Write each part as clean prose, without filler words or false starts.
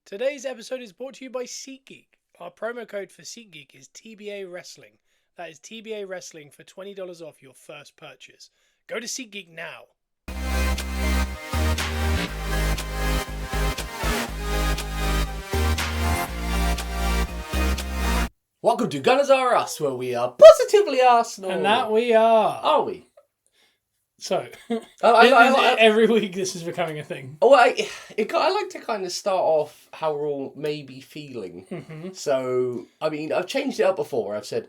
Today's episode is brought to you by SEATGEEK. Our promo code for SEATGEEK is TBAWRESTLING. That is TBAWRESTLING for $20 off your first purchase. Go to SEATGEEK now. Welcome to Gunners Are Us, where we are positively Arsenal. And that we are. Are we? So, every every week this is becoming a thing. Oh, I like to kind of start off how we're all maybe feeling. Mm-hmm. So, I mean, I've changed it up before. I've said,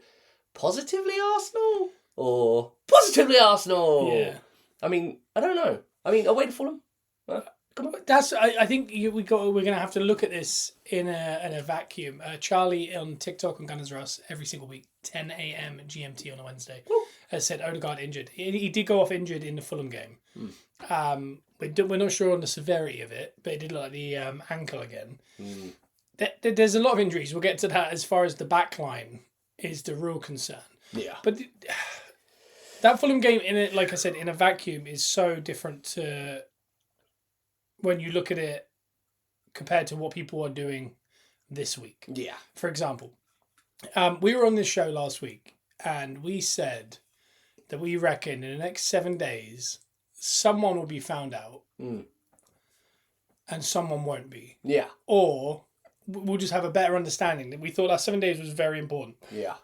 positively Arsenal? Or positively Arsenal? Yeah. I mean, I don't know. I mean, away to Fulham? Come on. I think we're going to have to look at this in a vacuum. Charlie on TikTok and Gunners Are Us every single week, 10 a.m. GMT on a Wednesday, has said Odegaard injured. He did go off injured in the Fulham game. We're not sure on the severity of it, but it did look like the ankle again. There's a lot of injuries. We'll get to that as far as the back line is the real concern. Yeah. But that Fulham game, like I said, in a vacuum is so different to when you look at it compared to what people are doing this week. Yeah. For example, we were on this show last week and we said that we reckon in the next 7 days, someone will be found out and someone won't be. Yeah. Or we'll just have a better understanding. That we thought that 7 days was very important. Yeah.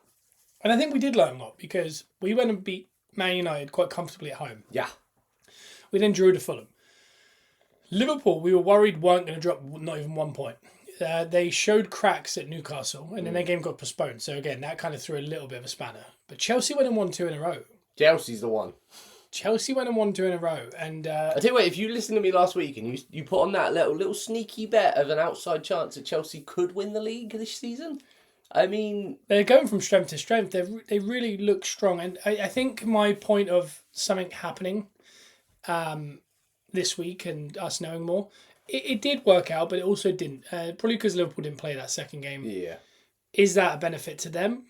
And I think we did learn a lot because we went and beat Man United quite comfortably at home. Yeah. We then drew to Fulham. Liverpool, we were worried weren't going to drop not even 1 point. They showed cracks at Newcastle, and then their game got postponed. So again, that kind of threw a little bit of a spanner. But Chelsea went and won 2 in a row. Chelsea's the one. Chelsea went and won 2 in a row. And I tell you what, if you listened to me last week and you put on that little sneaky bet of an outside chance that Chelsea could win the league this season, I mean, they're going from strength to strength. They really look strong. And I think my point of something happening this week and us knowing more, it did work out, but it also didn't. Probably because Liverpool didn't play that second game. Yeah. Is that a benefit to them?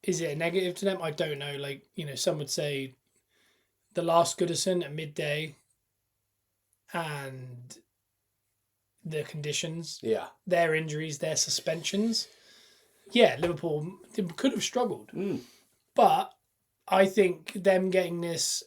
Is it a negative to them? I don't know. Like, some would say the last Goodison at midday and the conditions, their injuries, their suspensions. Yeah, Liverpool could have struggled. But I think them getting this...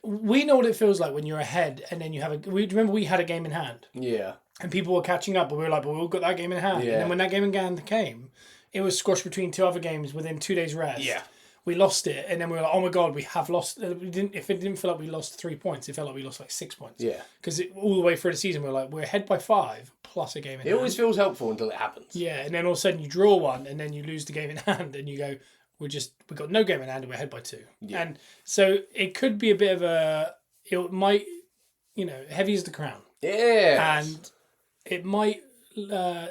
We know what it feels like when you're ahead and then you have remember we had a game in hand. Yeah. And people were catching up, but we were like, but we all got that game in hand. Yeah. And then when that game in hand came, it was squashed between 2 other games within 2 days rest. Yeah. We lost it, and then we were like, oh my God, we have lost. If it didn't feel like we lost 3 points, it felt like we lost like 6 points. Yeah. Because all the way through the season, we were like, we're ahead by 5 plus a game in hand. It always feels helpful until it happens. Yeah, and then all of a sudden you draw one, and then you lose the game in hand, and you go, we got no game in hand, and we're ahead by 2. Yeah. And so it could be a bit of a... It might, heavy is the crown. Yeah. And it might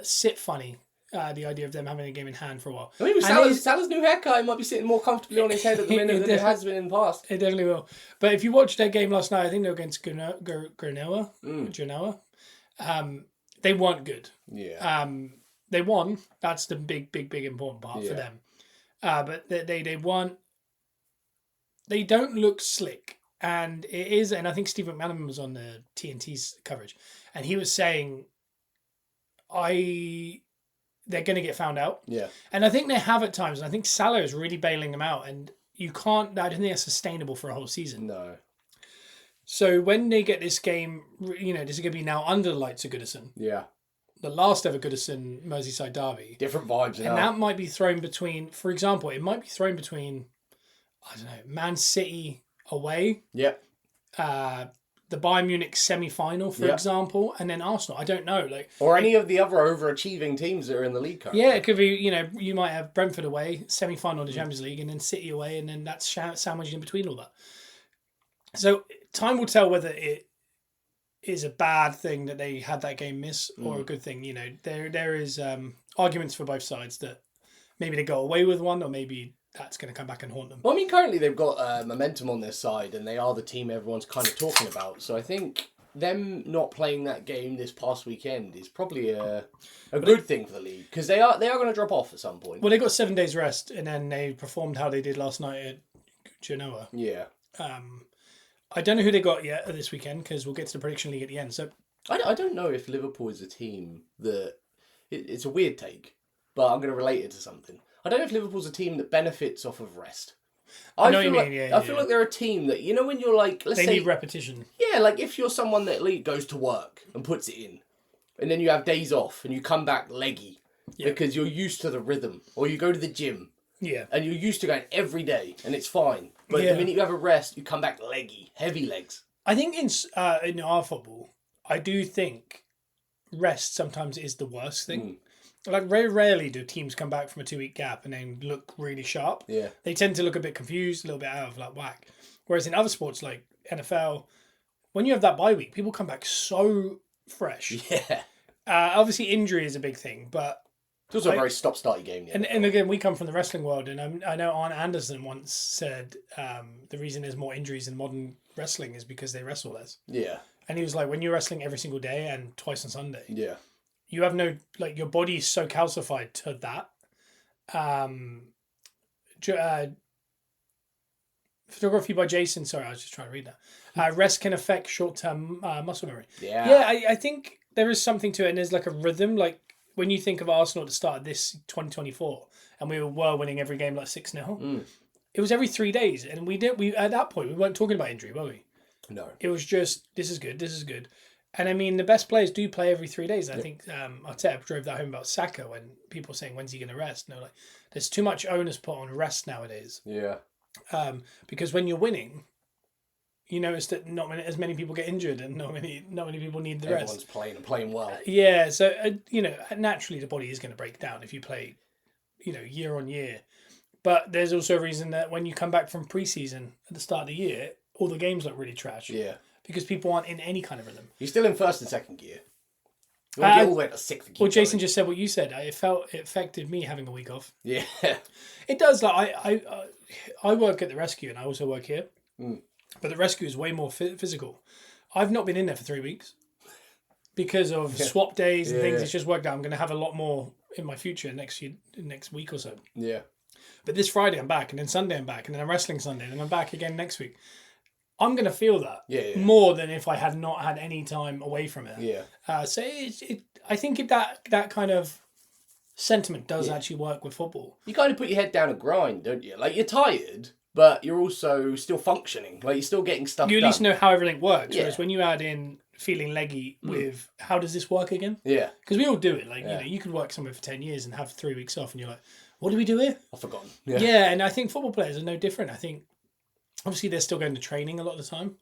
sit funny, the idea of them having a game in hand for a while. I mean, with Salah's new haircut, it might be sitting more comfortably on his head at the minute than it has been in the past. It definitely will. But if you watched their game last night, I think they were against Genoa. They weren't good. Yeah. They won. That's the big important part for them. But they won. They don't look slick. And it is, and I think Steve McManaman was on the TNT's coverage, and he was saying, they're going to get found out. Yeah. And I think they have at times, and I think Salah is really bailing them out, and I don't think that's sustainable for a whole season. No. So when they get this game, this is going to be now under the lights of Goodison. Yeah. The last ever Goodison Merseyside derby. Different vibes now. And that might be thrown between, for example, I don't know, Man City away. Yep. The Bayern Munich semi-final, for example, and then Arsenal. I don't know, or any of the other overachieving teams that are in the league currently. Yeah, it could be. You might have Brentford away, semi-final of the Champions League, and then City away, and then that's sandwiched in between all that. So time will tell whether it is a bad thing that they had that game miss or a good thing. There is arguments for both sides that maybe they got away with one, or maybe that's going to come back and haunt them. Well, I mean, currently they've got momentum on their side, and they are the team everyone's kind of talking about. So I think them not playing that game this past weekend is probably a good thing for the league, because they are going to drop off at some point. Well, they got 7 days rest, and then they performed how they did last night at Genoa. Yeah. I don't know who they got yet this weekend, because we'll get to the prediction league at the end. So I don't know if Liverpool is a team that it's a weird take, but I'm going to relate it to something. I don't know if Liverpool's a team that benefits off of rest. I know what feel you like, mean, yeah. I feel like they're a team that, you know, when you're like, let's They say... need repetition. Yeah, like if you're someone that goes to work and puts it in, and then you have days off and you come back leggy because you're used to the rhythm, or you go to the gym and you're used to going every day and it's fine. But the minute you have a rest, you come back leggy, heavy legs. I think in our football, I do think rest sometimes is the worst thing. Like, very rarely do teams come back from a 2-week gap and then look really sharp. Yeah. They tend to look a bit confused, a little bit out of like whack. Whereas in other sports like NFL, when you have that bye week, people come back so fresh. Yeah. Obviously, injury is a big thing, but It's also a very stop-starty game. and again, we come from the wrestling world, and I know Arne Anderson once said the reason there's more injuries in modern wrestling is because they wrestle less. Yeah. And he was like, when you're wrestling every single day and twice on Sunday, Yeah. you have no, like, your body is so calcified to that. Photography by Jason. Sorry, I was just trying to read that. Rest can affect short-term muscle memory. Yeah. Yeah, I think there is something to it, and there's like a rhythm. Like when you think of Arsenal at the start of this 2024, and we were winning every game like 6-0. It was every 3 days, and we at that point we weren't talking about injury, were we? No. It was just this is good. And I mean, the best players do play every 3 days. I think Arteta drove that home about Saka when people were saying, when's he going to rest? No, like, there's too much onus put on rest nowadays. Yeah. Because when you're winning, you notice that not as many people get injured and not many people need the Everyone's rest. playing well. Yeah, so, naturally the body is going to break down if you play, year on year. But there's also a reason that when you come back from pre-season at the start of the year, all the games look really trash. Yeah. Because people aren't in any kind of rhythm. You're still in first and second gear. You want to get all the way to sixth gear. Well, Jason just said what you said. It affected me having a week off. Yeah. It does. Like I work at the rescue and I also work here. But the rescue is way more physical. I've not been in there for 3 weeks because of swap days and things. Yeah. It's just worked out. I'm going to have a lot more in my future next week or so. Yeah. But this Friday I'm back, and then Sunday I'm back, and then I'm wrestling Sunday, and then I'm back again next week. I'm going to feel that more than if I had not had any time away from it. Yeah. So I think if that kind of sentiment does actually work with football. You kind of put your head down and grind, don't you? Like, you're tired, but you're also still functioning. Like, you're still getting stuff done. You at least know how everything works. Whereas when you add in feeling leggy with how does this work again? Yeah. Because we all do it. Like, you could work somewhere for 10 years and have 3 weeks off, and you're like, what do we do here? I've forgotten. Yeah, and I think football players are no different. I think, obviously, they're still going to training a lot of the time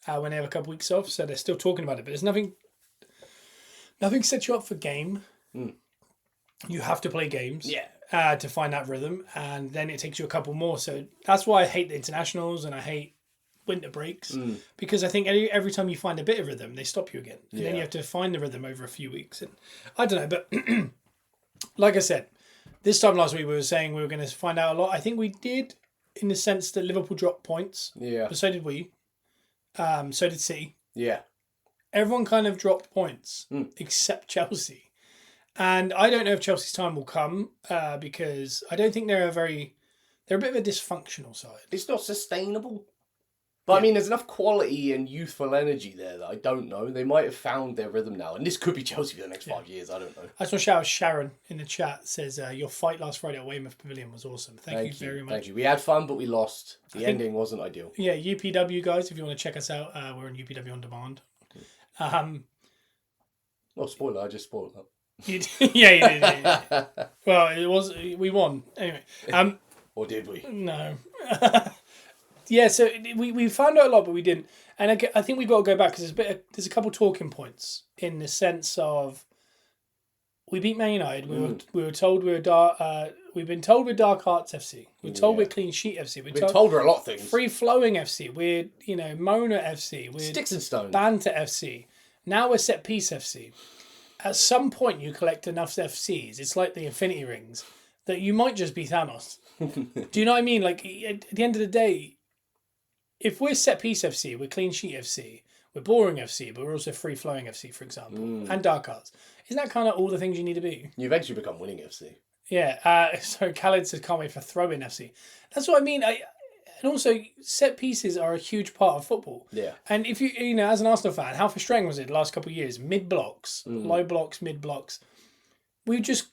when they have a couple weeks off, so they're still talking about it. But there's nothing sets you up for game. You have to play games to find that rhythm, and then it takes you a couple more. So that's why I hate the internationals and I hate winter breaks, because I think every time you find a bit of rhythm, they stop you again. And then you have to find the rhythm over a few weeks. And I don't know, but like I said, this time last week we were saying we were going to find out a lot. I think we did, in the sense that Liverpool dropped points. Yeah. But so did we. So did City. Yeah. Everyone kind of dropped points except Chelsea. And I don't know if Chelsea's time will come because I don't think they're a bit of a dysfunctional side. It's not sustainable. But I mean, there's enough quality and youthful energy there that I don't know. They might have found their rhythm now. And this could be Chelsea for the next 5 years. I don't know. I just want to shout out Sharon in the chat. Says, your fight last Friday at Weymouth Pavilion was awesome. Thank you very much. Thank you. We had fun, but we lost. The ending wasn't ideal. Yeah, UPW guys, if you want to check us out, we're on UPW On Demand. Oh, spoiler. I just spoiled that. You did. Yeah. Well, we won. Anyway. Or did we? No. Yeah, so we found out a lot, but we didn't. And I think we've got to go back because there's a couple talking points in the sense of we beat Man United. We were told we've been told we're Dark Arts FC. We're told we're Clean Sheet FC. We've been told we're a lot of things. Free Flowing FC. We're Mona FC. We're Sticks and Stones. Banter FC. Now we're Set Piece FC. At some point, you collect enough FCs. It's like the Infinity Rings that you might just be Thanos. Do you know what I mean? Like at the end of the day, if we're Set Piece FC, we're Clean Sheet FC, we're Boring FC, but we're also Free Flowing FC, for example, and Dark Arts. Isn't that kind of all the things you need to be? You eventually become Winning FC. Yeah. So Khaled says, can't wait for Throw-In FC. That's what I mean. And also, set pieces are a huge part of football. Yeah. And if you as an Arsenal fan, how frustrating was it the last couple of years? Mid-blocks, low blocks, mid-blocks. we would just,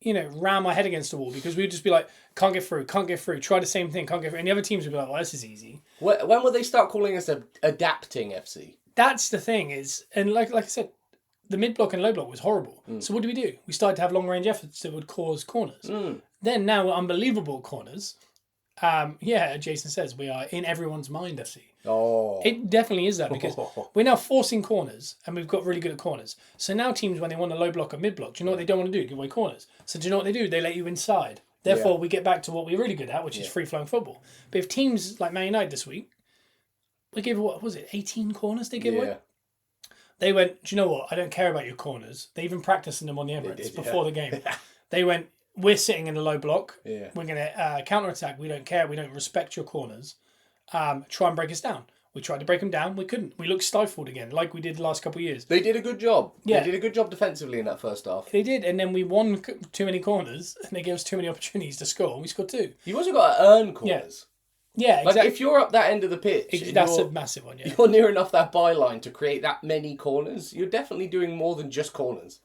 ram our head against the wall because we'd just be like, can't get through, try the same thing, can't get through. And the other teams would be like, well, this is easy. When will they start calling us adapting FC? That's the thing is, and like I said, the mid block and low block was horrible. So what do? We started to have long range efforts that would cause corners. Then now we're unbelievable at corners. Jason says we are in everyone's mind, FC. Oh. It definitely is that because we're now forcing corners and we've got really good at corners. So now teams, when they want a low block or mid block, do you know what they don't want to do? Give away corners. So do you know what they do? They let you inside. Therefore, we get back to what we're really good at, which is free-flowing football. But if teams like Man United this week, we gave, 18 corners they gave away? They went, do you know what? I don't care about your corners. They even practiced in them on the Emirates before the game. They went, we're sitting in the low block. Yeah. We're going to counter-attack. We don't care. We don't respect your corners. Try and break us down. We tried to break them down. We couldn't. We looked stifled again, like we did the last couple of years. They did a good job. Yeah. They did a good job defensively in that first half. They did, and then we won too many corners, and they gave us too many opportunities to score. We scored 2. You've also got to earn corners. Yeah, exactly. Like if you're up that end of the pitch, that's a massive one. Yeah, you're near enough that byline to create that many corners. You're definitely doing more than just corners.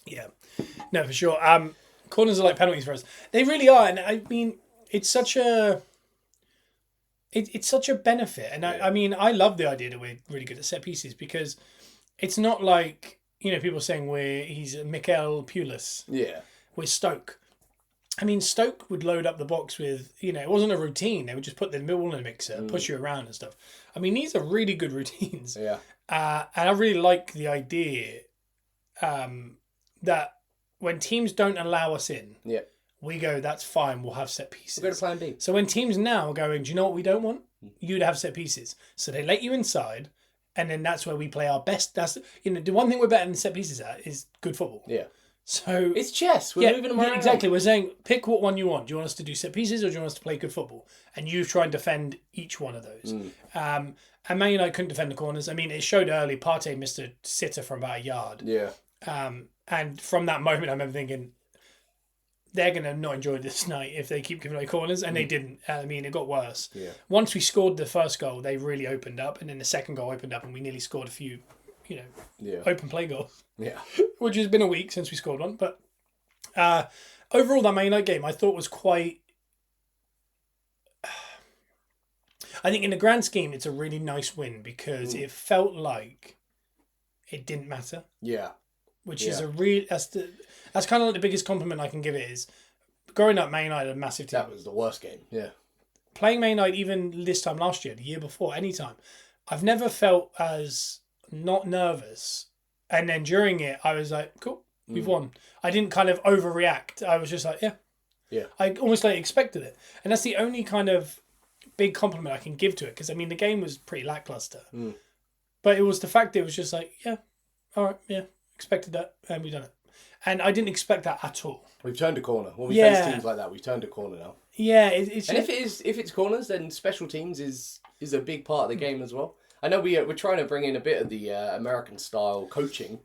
Yeah, no, for sure. Corners are like penalties for us. They really are, and I mean, it's such a. It's such a benefit, and I mean, I love the idea that we're really good at set pieces because it's not like people saying he's Mikel Pulis. Yeah, we're Stoke. I mean, Stoke would load up the box with it wasn't a routine. They would just put the middle in a mixer, push you around and stuff. I mean, these are really good routines. Yeah, and I really like the idea that when teams don't allow us in, we go, that's fine, we'll have set pieces. We'll go to plan B. So when teams now are going, do you know what we don't want? You to have set pieces. So they let you inside, and then that's where we play our best. That's the one thing we're better than set pieces at is good football. Yeah. So it's chess. We're moving them around. Exactly. We're saying, pick what one you want. Do you want us to do set pieces or do you want us to play good football? And you try and defend each one of those. And Man United couldn't defend the corners. I mean, it showed early. Partey missed a sitter from about a yard. Yeah. And from that moment, I remember thinking, they're going to not enjoy this night if they keep giving away corners. And they didn't. I mean, it got worse. Yeah. Once we scored the first goal, they really opened up. And then the second goal opened up and we nearly scored a few, open play goals. Yeah. Which has been a week since we scored one. But overall, that Man United game I thought was quite... I think in the grand scheme, it's a really nice win because it felt like it didn't matter. Yeah. Which is a real... That's kind of like the biggest compliment I can give it is growing up, Man United, a massive team. That was the worst game. Yeah. Playing Man United even this time last year, the year before, any time, I've never felt as not nervous. And then during it, I was like, cool, we've won. I didn't kind of overreact. I was just like, yeah. I almost like expected it. And that's the only kind of big compliment I can give to it. Because, I mean, the game was pretty lackluster. But it was the fact that it was just like, yeah, all right, yeah, expected that, and we've done it. And I didn't expect that at all. We've turned a corner. When we face teams like that, we've turned a corner now. Yeah, it's and if it's corners, then special teams is a big part of the game as well. I know we're trying to bring in a bit of the American style coaching.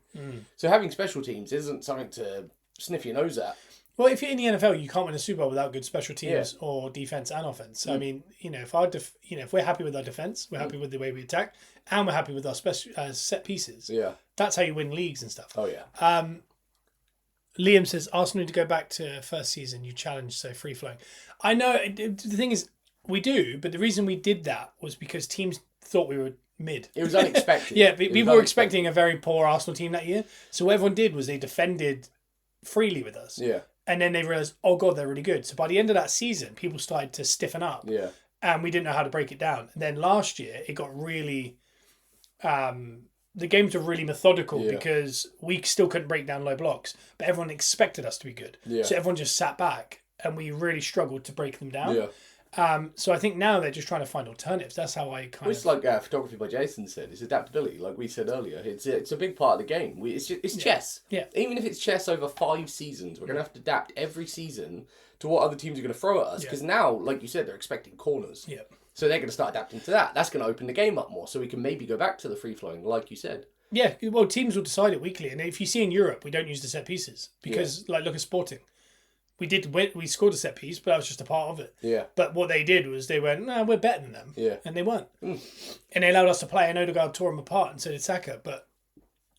So having special teams isn't something to sniff your nose at. Well, if you're in the NFL, you can't win a Super Bowl without good special teams or defense and offense. So I mean, if we're happy with our defense, we're happy with the way we attack, and we're happy with our special set pieces. Yeah, that's how you win leagues and stuff. Oh yeah. Liam says Arsenal need to go back to first season. You challenged so free flowing. I know the thing is we do, but the reason we did that was because teams thought we were mid. It was unexpected. People were expecting a very poor Arsenal team that year. So what everyone did was they defended freely with us. Yeah. And then they realised, oh God, they're really good. So by the end of that season, people started to stiffen up. Yeah. And we didn't know how to break it down. And then last year, it got really... the games were really methodical because we still couldn't break down low blocks. But everyone expected us to be good. Yeah. So everyone just sat back and we really struggled to break them down. Yeah. So I think now they're just trying to find alternatives. That's how I kind of... It's like photography by Jason said. It's adaptability, like we said earlier. It's a big part of the game. It's chess. Yeah. Even if it's chess over 5 seasons, we're going to have to adapt every season to what other teams are going to throw at us. Because now, like you said, they're expecting corners. Yeah. So they're going to start adapting to that. That's going to open the game up more. So we can maybe go back to the free-flowing, like you said. Yeah, well, teams will decide it weekly. And if you see in Europe, we don't use the set pieces. Because, look at Sporting. We scored a set piece, but that was just a part of it. Yeah. But what they did was they went, no, we're better than them. Yeah. And they weren't. And they allowed us to play, and Odegaard tore them apart, and so did Saka. But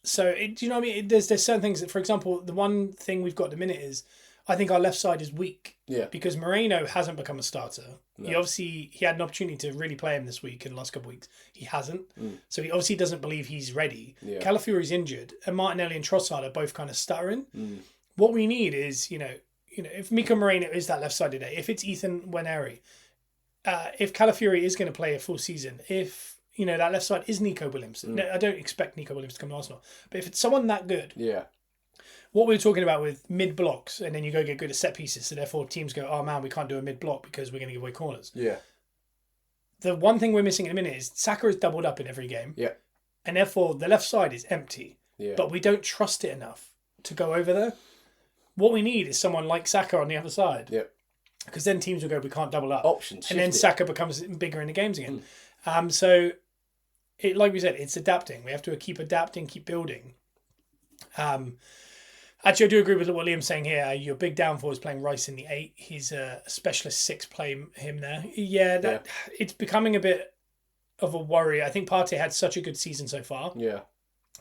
So, do you know what I mean? There's certain things that, for example, the one thing we've got at the minute is I think our left side is weak. Yeah. Because Moreno hasn't become a starter. No. He had an opportunity to really play him this week in the last couple of weeks. He hasn't. So he obviously doesn't believe he's ready. Yeah. Calafiori's injured, and Martinelli and Trossard are both kind of stuttering. What we need is, if Miko Moreno is that left side today, if it's Ethan Nwaneri, if Calafiori is going to play a full season, if that left side is Nico Williams. No, I don't expect Nico Williams to come to Arsenal, but if it's someone that good, what we were talking about with mid blocks, and then you go get good at set pieces, so therefore teams go, oh man, we can't do a mid block because we're going to give away corners. Yeah. The one thing we're missing in a minute is Saka is doubled up in every game. Yeah. And therefore the left side is empty. Yeah. But we don't trust it enough to go over there. What we need is someone like Saka on the other side. Yeah. Because then teams will go, we can't double up. Options. And then Saka becomes bigger in the games again. So, like we said, it's adapting. We have to keep adapting, keep building. Actually, I do agree with what Liam's saying here. Your big downfall is playing Rice in the 8. He's a specialist 6 play him there. It's becoming a bit of a worry. I think Partey had such a good season so far. Yeah.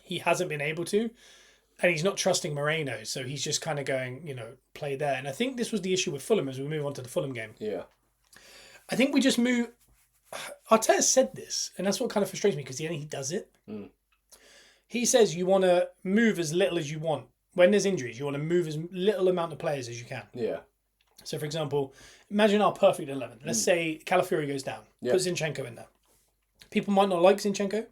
He hasn't been able to. And he's not trusting Moreno. So he's just kind of going, play there. And I think this was the issue with Fulham as we move on to the Fulham game. Yeah. I think we just move... Arteta said this, and that's what kind of frustrates me because he does it. He says you want to move as little as you want. When there's injuries, you want to move as little amount of players as you can. Yeah. So, for example, imagine our perfect 11. Let's say Calafiori goes down. Yeah. Put Zinchenko in there. People might not like Zinchenko,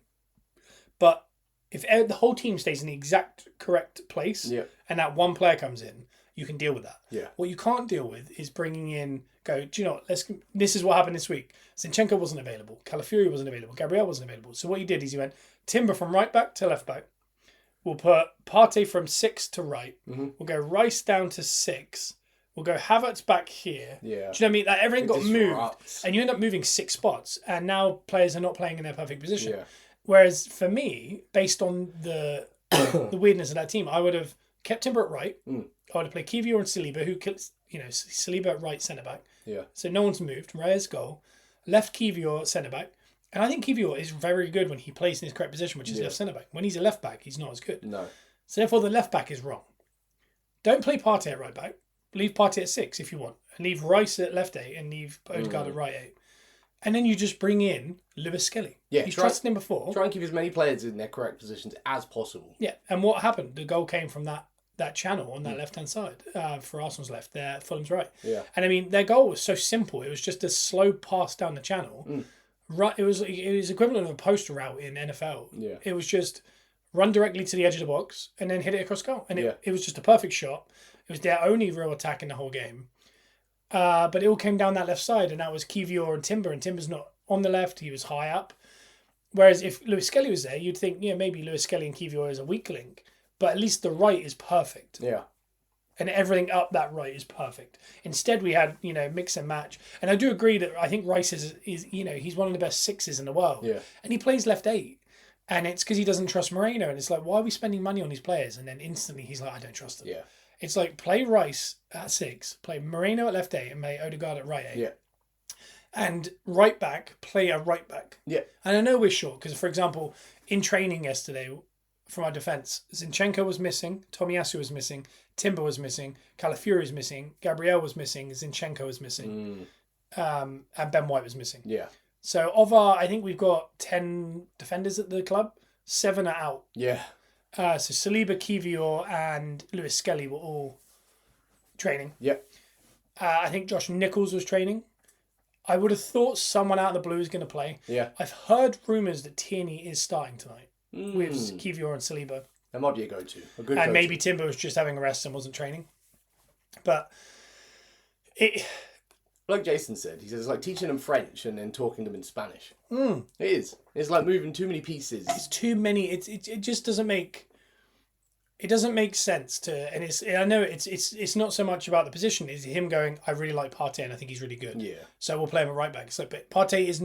but if the whole team stays in the exact correct place and that one player comes in, you can deal with that. Yeah. What you can't deal with is bringing in, do you know what, this is what happened this week. Zinchenko wasn't available. Calafiori wasn't available. Gabriel wasn't available. So what he did is he went Timber from right back to left back. We'll put Partey from 6 to right. We'll go Rice down to 6. We'll go Havertz back here. Yeah. Do you know what I mean? Like everything got moved. And you end up moving 6 spots. And now players are not playing in their perfect position. Yeah. Whereas for me, based on the weirdness of that team, I would have kept Timber at right. I would have played Kiwior and Saliba, Saliba at right centre-back. Yeah. So no one's moved. Reyes goal. Left Kiwior centre-back. And I think Kiwior is very good when he plays in his correct position, which is left centre-back. When he's a left-back, he's not as good. No. So therefore, the left-back is wrong. Don't play Partey at right-back. Leave Partey at 6 if you want. And leave Rice at left 8 and leave Odegaard at right 8. And then you just bring in Lewis Skelly. Yeah, He's trusted him before. Try and keep as many players in their correct positions as possible. Yeah, and what happened? The goal came from that channel on that left-hand side for Arsenal's left, there Fulham's right. Yeah. And I mean, their goal was so simple. It was just a slow pass down the channel. Right, it was equivalent of a post route in NFL. Yeah. It was just run directly to the edge of the box and then hit it across goal. And it was just a perfect shot. It was their only real attack in the whole game. But it all came down that left side, and that was Kiwior and Timber. And Timber's not on the left; he was high up. Whereas if Lewis Skelly was there, you'd think, maybe Lewis Skelly and Kiwior is a weak link, but at least the right is perfect. Yeah. And everything up that right is perfect. Instead, we had, mix and match. And I do agree that I think Rice is he's one of the best 6s in the world. Yeah. And he plays left 8. And it's because he doesn't trust Moreno. And it's like, why are we spending money on these players? And then instantly he's like, I don't trust them. Yeah. It's like, play Rice at 6, play Moreno at left 8, and play Odegaard at right 8. Yeah. And right back, play a right back. Yeah. And I know we're short because, for example, in training yesterday, from our defence, Zinchenko was missing, Tomiyasu was missing, Timber was missing, Calafiori was missing, Gabriel was missing, Zinchenko was missing, and Ben White was missing. Yeah. So I think we've got 10 defenders at the club, 7 are out. Yeah. So Saliba, Kiwior, and Lewis Skelly were all training. Yep. I think Josh Nichols was training. I would have thought someone out of the blue is going to play. Yeah. I've heard rumours that Tierney is starting tonight with Kiwior and Saliba. That might be a go-to. A good And go-to. maybe Timber was just having a rest and wasn't training. But like Jason said, he says it's like teaching them French and then talking to them in Spanish. It is. It's like moving too many pieces. It's too many. It just doesn't make. It doesn't make sense to, and I know it's not so much about the position. It's him going, I really like Partey and I think he's really good. Yeah. So we'll play him at right back. So, but Partey is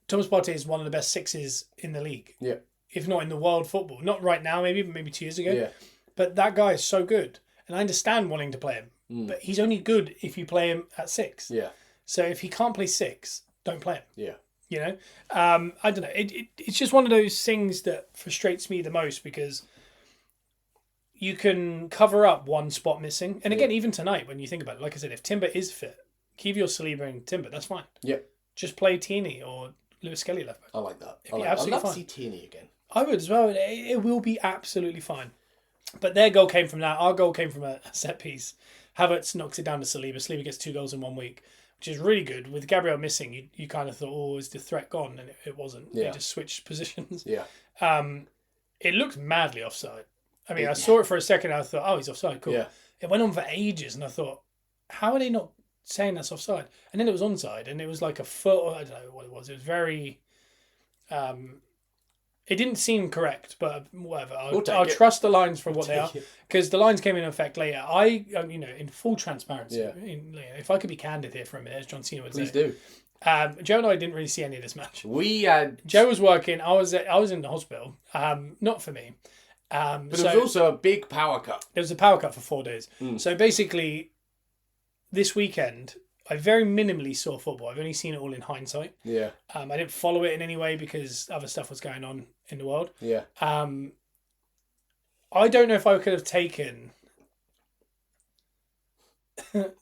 Thomas Partey is one of the best 6s in the league. Yeah. If not in the world football. Not right now, maybe 2 years ago. Yeah. But that guy is so good. And I understand wanting to play him. But he's only good if you play him at 6. Yeah. So if he can't play 6, don't play him. Yeah. You know, I don't know. It's just one of those things that frustrates me the most because you can cover up one spot missing. And again, even tonight, when you think about it, like I said, if Timber is fit, Kiwior, Saliba and Timber, that's fine. Yeah. Just play Tierney or Lewis Skelly left back. I like that. I'd love to see Tierney again. I would as well. It will be absolutely fine. But their goal came from that. Our goal came from a set piece. Havertz knocks it down to Saliba. Saliba gets 2 goals in 1 week, which is really good. With Gabriel missing, you kind of thought, oh, is the threat gone? And it wasn't. Yeah. They just switched positions. Yeah. It looked madly offside. I mean, I saw it for a second and I thought, oh, he's offside. Cool. Yeah. It went on for ages and I thought, how are they not saying that's offside? And then it was onside and it was like a foot, or I don't know what it was. It was very... it didn't seem correct, but whatever. I'll trust the lines for what they are, because the lines came in effect later. In full transparency, if I could be candid here for a minute, as John Cena would say. Please do. Joe and I didn't really see any of this match. Joe was working. I was in the hospital. Not for me. But there was also a big power cut. There was a power cut for 4 days. So basically, this weekend, I very minimally saw football. I've only seen it all in hindsight. Yeah. I didn't follow it in any way because other stuff was going on in the world. Yeah. I don't know if I could have taken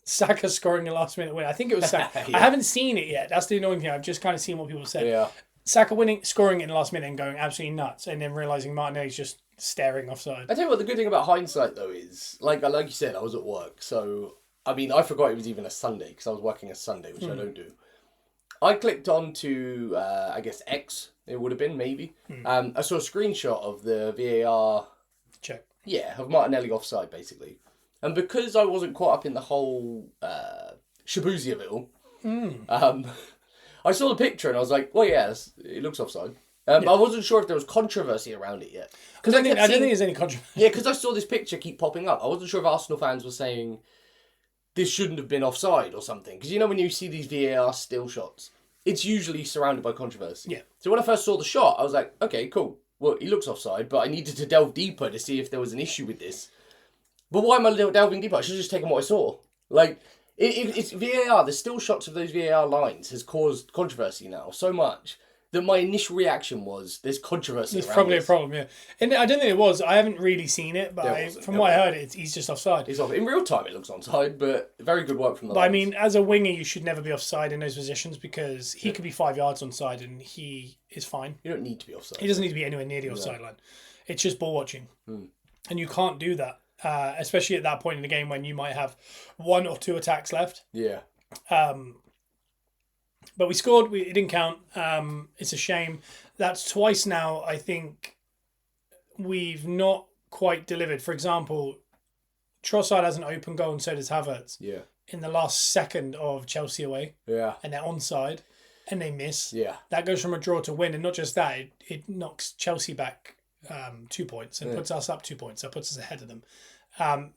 Saka scoring the last minute win. I think it was Saka. Yeah. I haven't seen it yet. That's the annoying thing. I've just kind of seen what people said. Yeah. Saka scoring it in the last minute and going absolutely nuts, and then realising Martinelli's just staring offside. I tell you what, the good thing about hindsight though is, like you said, I was at work, so I mean, I forgot it was even a Sunday because I was working a Sunday, which I don't do. I clicked on to, I guess, X, it would have been, maybe. I saw a screenshot of the VAR... Check. Yeah, of Martinelli offside, basically. And because I wasn't caught up in the whole shabuzi of it all, I saw the picture and I was like, well, yes, it looks offside. I wasn't sure if there was controversy around it yet. I don't think there's any controversy. Yeah, because I saw this picture keep popping up. I wasn't sure if Arsenal fans were saying... this shouldn't have been offside or something. Because you know when you see these VAR still shots, it's usually surrounded by controversy. Yeah. So when I first saw the shot, I was like, okay, cool. Well, he looks offside, but I needed to delve deeper to see if there was an issue with this. But why am I delving deeper? I should have just taken what I saw. Like, it's VAR, the still shots of those VAR lines has caused controversy now so much that my initial reaction was, there's controversy. It's probably a problem, yeah. And I don't think it was. I haven't really seen it, but from what I heard, he's just offside. He's off. In real time, it looks onside, but very good work from the But lines. I mean, as a winger, you should never be offside in those positions because he could be 5 yards onside and he is fine. You don't need to be offside. He doesn't need to be anywhere near the offside line. It's just ball watching. And you can't do that, especially at that point in the game when you might have 1 or 2 attacks left. Yeah. But we scored. It didn't count. It's a shame. That's twice now, I think, we've not quite delivered. For example, Trossard has an open goal and so does Havertz. Yeah. In the last second of Chelsea away. Yeah. And they're onside and they miss. Yeah. That goes from a draw to win. And not just that, it knocks Chelsea back 2 points and puts us up 2 points. That puts us ahead of them.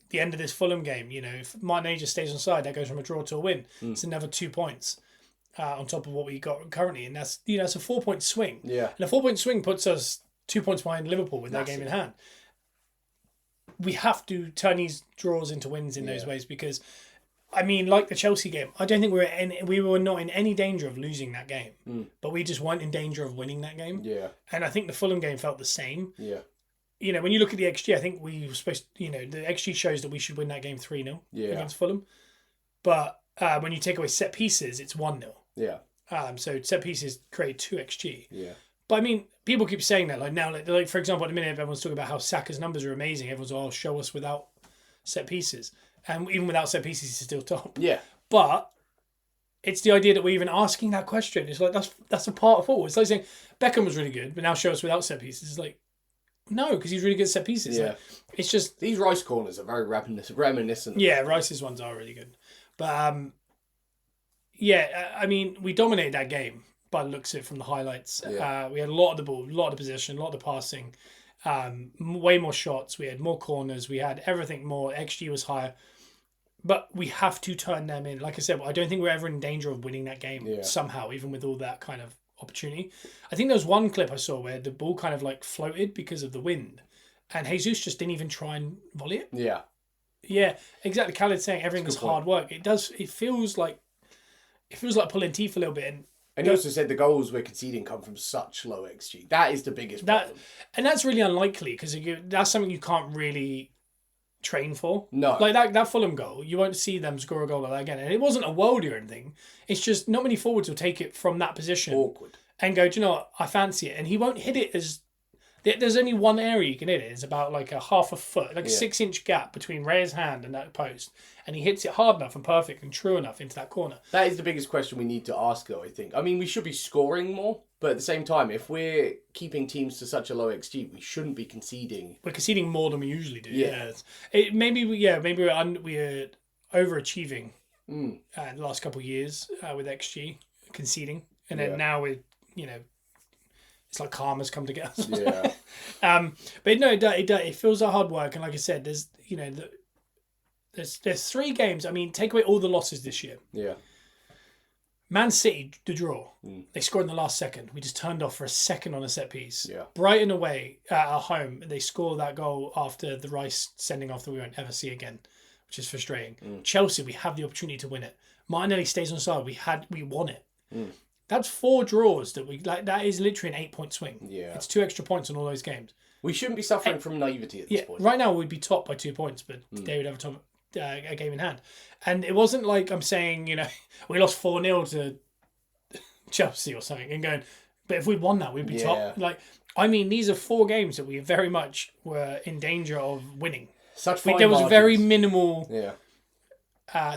The end of this Fulham game, if Martinelli just stays onside, that goes from a draw to a win. It's another 2 points. On top of what we got currently, and that's it's a 4-point swing. Yeah, and a 4-point swing puts us 2 points behind Liverpool with their game in hand. We have to turn these draws into wins in those ways because, I mean, like the Chelsea game, I don't think we were not in any danger of losing that game, but we just weren't in danger of winning that game. Yeah, and I think the Fulham game felt the same. Yeah, when you look at the XG, I think we were supposed. The XG shows that we should win that game 3-0 against Fulham, but when you take away set pieces, it's 1-0. Yeah. So set pieces create 2 XG. Yeah. But I mean, people keep saying that. Like now, like for example, at the minute, everyone's talking about how Saka's numbers are amazing. Everyone's all show us without set pieces, and even without set pieces, he's still top. Yeah. But it's the idea that we're even asking that question. It's like that's a part of football. It's like saying Beckham was really good, but now show us without set pieces. It's like no, because he's really good at set pieces. Yeah. Like, it's just these Rice corners are very reminiscent. Yeah, Rice's ones are really good, but yeah, I mean, we dominated that game by the looks of it from the highlights. Yeah. We had a lot of the ball, a lot of the possession, a lot of the passing, way more shots. We had more corners. We had everything more. XG was higher. But we have to turn them in. Like I said, I don't think we're ever in danger of winning that game somehow, even with all that kind of opportunity. I think there was one clip I saw where the ball kind of like floated because of the wind. And Jesus just didn't even try and volley it. Yeah. Yeah, exactly. Khaled's saying everything is hard work. It feels like pulling teeth a little bit, and And he also said the goals we're conceding come from such low XG. That is the biggest problem. And that's really unlikely because that's something you can't really train for. No. Like that Fulham goal, you won't see them score a goal like that again. And it wasn't a worldie or anything. It's just not many forwards will take it from that position. Awkward. And go, do you know what? I fancy it. And he won't hit it as... There's only one area you can hit it. It's about like a half a foot, like a 6-inch gap between Raya's hand and that post. And he hits it hard enough and perfect and true enough into that corner. That is the biggest question we need to ask, though, I think. I mean, we should be scoring more, but at the same time, if we're keeping teams to such a low XG, we shouldn't be conceding. We're conceding more than we usually do. Yeah. Maybe we're overachieving the last couple of years with XG, conceding. And then now we're, it's like karma's come to get us. Yeah. But no, it feels like hard work. And like I said, there's there's 3 games. I mean, take away all the losses this year. Yeah. Man City, the draw. They scored in the last second. We just turned off for a second on a set piece. Yeah. Brighton away at our home. They score that goal after the Rice sending off that we won't ever see again, which is frustrating. Chelsea, we have the opportunity to win it. Martinelli stays on side. We won it. That's 4 draws that we like. That is literally an 8-point swing. Yeah. It's 2 extra points on all those games. We shouldn't be suffering from naivety at this point. Right now we'd be top by 2 points, but they would have a game in hand. And it wasn't like I'm saying, we lost 4-0 to Chelsea or something and going, but if we'd won that, we'd be top. Like, I mean, these are 4 games that we very much were in danger of winning. There was very minimal Yeah.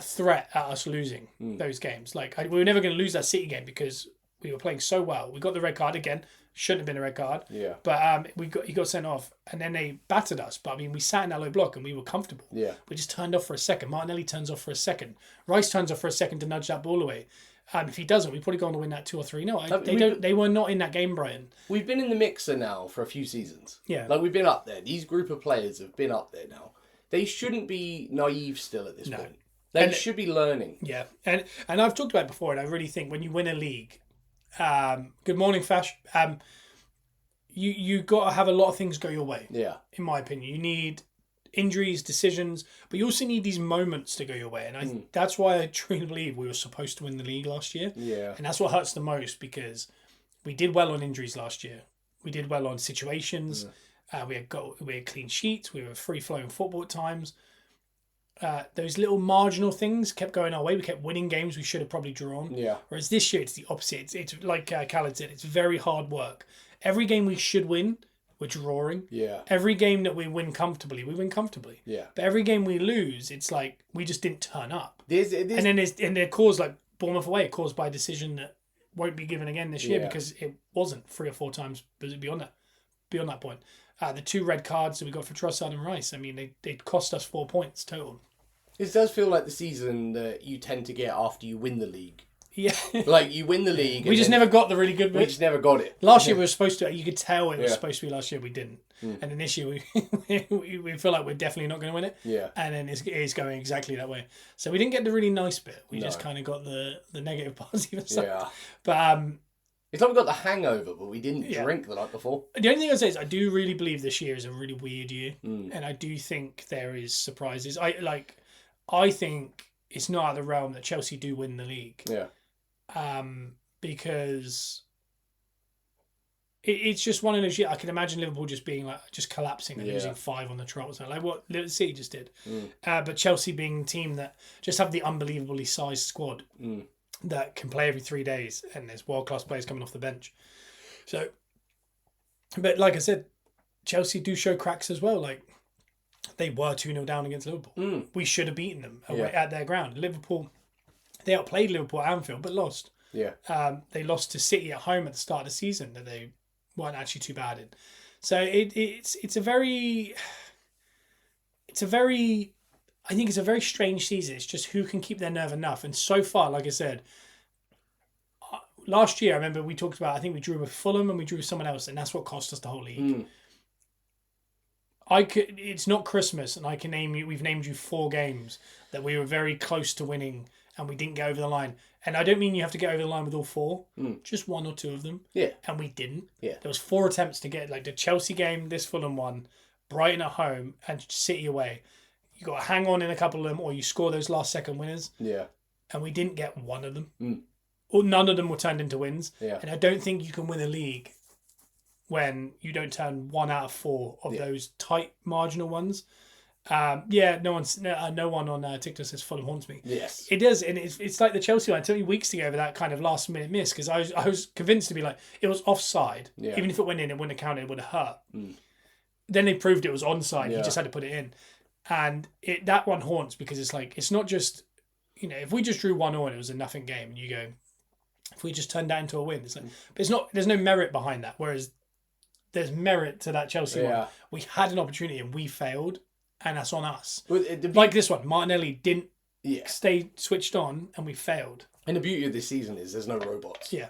threat at us losing those games. Like we were never going to lose that City game because we were playing so well. We got the red card again. Shouldn't have been a red card. Yeah. But he got sent off, and then they battered us. But I mean, we sat in that low block and we were comfortable. Yeah. We just turned off for a second. Martinelli turns off for a second. Rice turns off for a second to nudge that ball away. If he doesn't, we probably go on to win that 2 or 3. No, they were not in that game, Brighton. We've been in the mixer now for a few seasons. Yeah. Like we've been up there. These group of players have been up there now. They shouldn't be naive still at this point. They should be learning. Yeah, and I've talked about it before, and I really think when you win a league, good morning, Fash. You got to have a lot of things go your way. Yeah. In my opinion, you need injuries, decisions, but you also need these moments to go your way, and that's why I truly believe we were supposed to win the league last year. Yeah. And that's what hurts the most because we did well on injuries last year. We did well on situations. We had clean sheets. We were free flowing football at times. Those little marginal things kept going our way. We kept winning games we should have probably drawn. Yeah. Whereas this year it's the opposite. It's like Khaled said, it's very hard work. Every game we should win, we're drawing. Yeah. Every game that we win comfortably, we win comfortably. Yeah. But every game we lose, it's like we just didn't turn up. And then they're caused like Bournemouth away, caused by a decision that won't be given again this year because it wasn't 3 or 4 times beyond that point. The 2 red cards that we got for Trossard and Rice, I mean, they cost us 4 points total. It does feel like the season that you tend to get after you win the league. Yeah. Like, you win the league. We just never got the really good bit. We just never got it. Last year we were supposed to, you could tell it was supposed to be last year, we didn't. And then this year we feel like we're definitely not going to win it. Yeah. And then it's going exactly that way. So we didn't get the really nice bit. We just kind of got the negative positive stuff. Yeah. But it's like we got the hangover, but we didn't drink the night before. The only thing I'd say is I do really believe this year is a really weird year. And I do think there is surprises. I think it's not out of the realm that Chelsea do win the league. Yeah. Because it's just one of those years. I can imagine Liverpool just being like just collapsing and losing 5 on the trot, like what City just did. But Chelsea being a team that just have the unbelievably sized squad that can play every 3 days, and there's world class players coming off the bench. So, but like I said, Chelsea do show cracks as well. Like they were 2-0 down against Liverpool. We should have beaten them away at their ground. Liverpool. They outplayed Liverpool at Anfield, but lost. Yeah. They lost to City at home at the start of the season that they weren't actually too bad in. So it's a very I think it's a very strange season. It's just who can keep their nerve enough. And so far, like I said, last year I remember we talked about. I think we drew with Fulham and we drew with someone else, and that's what cost us the whole league. It's not Christmas, and I can name you. We've named you 4 games that we were very close to winning. And we didn't get over the line. And I don't mean you have to get over the line with all 4. Just 1 or 2 of them. Yeah. And we didn't. Yeah. There was 4 attempts to get, like the Chelsea game, this Fulham one, Brighton at home, and City away. You got to hang on in a couple of them, or you score those last second winners. Yeah. And we didn't get one of them. none of them were turned into wins. Yeah. And I don't think you can win a league when you don't turn 1 out of 4 of those tight marginal ones. No one on TikTok says Fulham haunts me. Yes. It does, and it's like the Chelsea one. It took me weeks to get over that kind of last minute miss because I was convinced to be like, it was offside. Yeah. Even if it went in, it wouldn't have counted, it would have hurt. Then they proved it was onside. Yeah. He just had to put it in. And that one haunts because it's like, it's not just, if we just drew 1-1 and it was a nothing game and you go, if we just turned that into a win, it's like, but it's not, there's no merit behind that. Whereas there's merit to that Chelsea one. We had an opportunity and we failed, and that's on us. Like this one, Martinelli didn't stay switched on and we failed. And the beauty of this season is there's no robots. Yeah.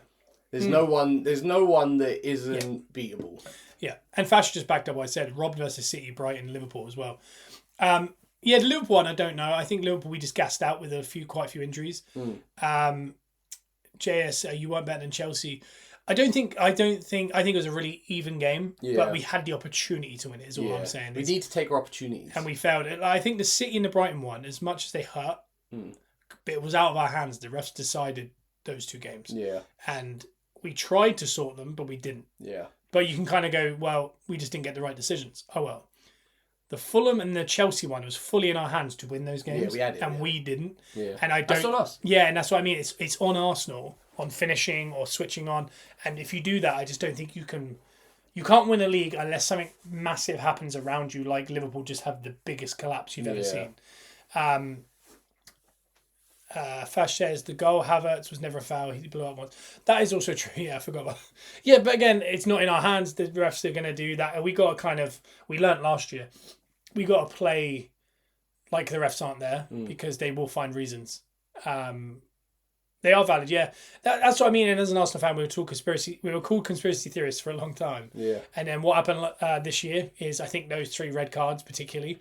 There's no one that isn't beatable. Yeah. And Fash just backed up what I said. Robbed versus City, Brighton, Liverpool as well. The Liverpool one, I don't know. I think Liverpool, we just gassed out with quite a few injuries. JS, you weren't better than Chelsea. I think it was a really even game, but we had the opportunity to win it, is all I'm saying. We need to take our opportunities. And we failed it. I think the City and the Brighton one, as much as they hurt, but it was out of our hands. The refs decided those 2 games. Yeah. And we tried to sort them, but we didn't. Yeah. But you can kind of go, well, we just didn't get the right decisions. Oh, well. The Fulham and the Chelsea one was fully in our hands to win those games. Yeah, we had it. And we didn't. Yeah. And that's on us. Yeah, and that's what I mean. It's on Arsenal, on finishing or switching on. And if you do that, I just don't think you can... You can't win a league unless something massive happens around you, like Liverpool just have the biggest collapse you've ever seen. Fash says the goal Havertz was never a foul. He blew up once. That is also true. Yeah, I forgot about. Yeah, but again, it's not in our hands. The refs are going to do that. And we got to we learnt last year. We got to play like the refs aren't there because they will find reasons. They are valid. Yeah, that's what I mean. And as an Arsenal fan, we were called conspiracy theorists for a long time. Yeah. And then what happened this year is I think those 3 red cards particularly.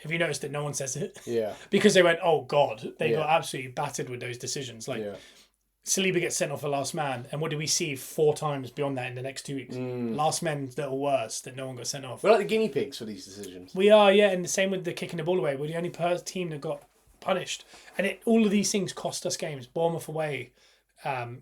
Have you noticed that no one says it? Yeah. Because they went, oh God, they got absolutely battered with those decisions. Like Saliba gets sent off for last man, and what did we see 4 times beyond that in the next 2 weeks? Last men that are worse that no one got sent off. We're like the guinea pigs for these decisions. We are, yeah, and the same with the kicking the ball away. We're the only team that got punished, and all of these things cost us games. Bournemouth away,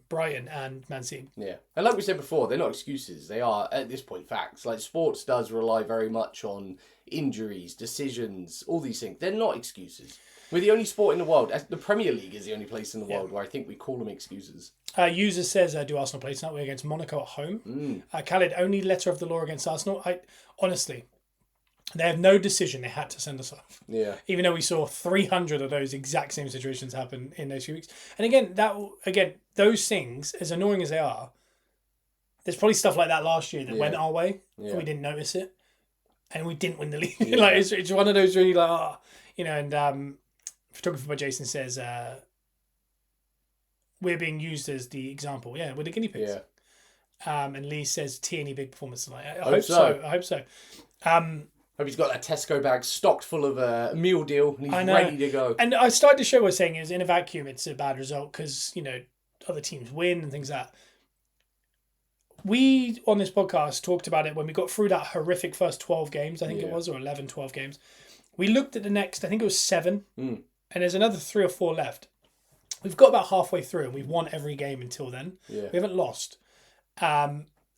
Brighton, and Man City. Yeah, and like we said before, they're not excuses. They are at this point facts. Like sports does rely very much on injuries, decisions, all these things. They're not excuses. We're the only sport in the world. The Premier League is the only place in the world where I think we call them excuses. User says, do Arsenal play tonight? We're against Monaco at home. Khaled, only letter of the law against Arsenal. Honestly, they have no decision. They had to send us off. Yeah. Even though we saw 300 of those exact same situations happen in those few weeks. And again, those things, as annoying as they are, there's probably stuff like that last year that went our way. And we didn't notice it. And we didn't win the league. Like it's one of those really like, and photographer by Jason says we're being used as the example. Yeah, we're the guinea pigs. Yeah. And Lee says Tierney big performance tonight. I hope so. I hope so. Hope he's got that Tesco bag stocked full of a meal deal and he's ready to go. And I started the show by saying in a vacuum it's a bad result because other teams win and things like that. We, on this podcast, talked about it when we got through that horrific first 12 games, I think it was, or 11, 12 games. We looked at the next, I think it was 7, and there's another 3 or 4 left. We've got about halfway through, and we've won every game until then. Yeah. We haven't lost.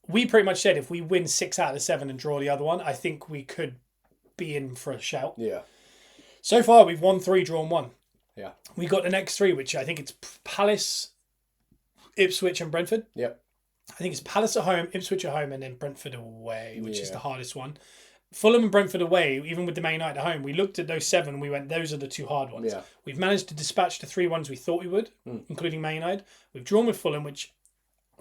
We pretty much said if we win 6 out of the 7 and draw the other one, I think we could be in for a shout. Yeah. So far, we've won 3, drawn 1. Yeah. We got the next 3, which I think it's Palace, Ipswich, and Brentford. Yep. I think it's Palace at home, Ipswich at home, and then Brentford away, which is the hardest one. Fulham and Brentford away, even with the Man United at home, we looked at those 7 and we went, those are the 2 hard ones. Yeah. We've managed to dispatch the 3 ones we thought we would, including Man United. We've drawn with Fulham, which,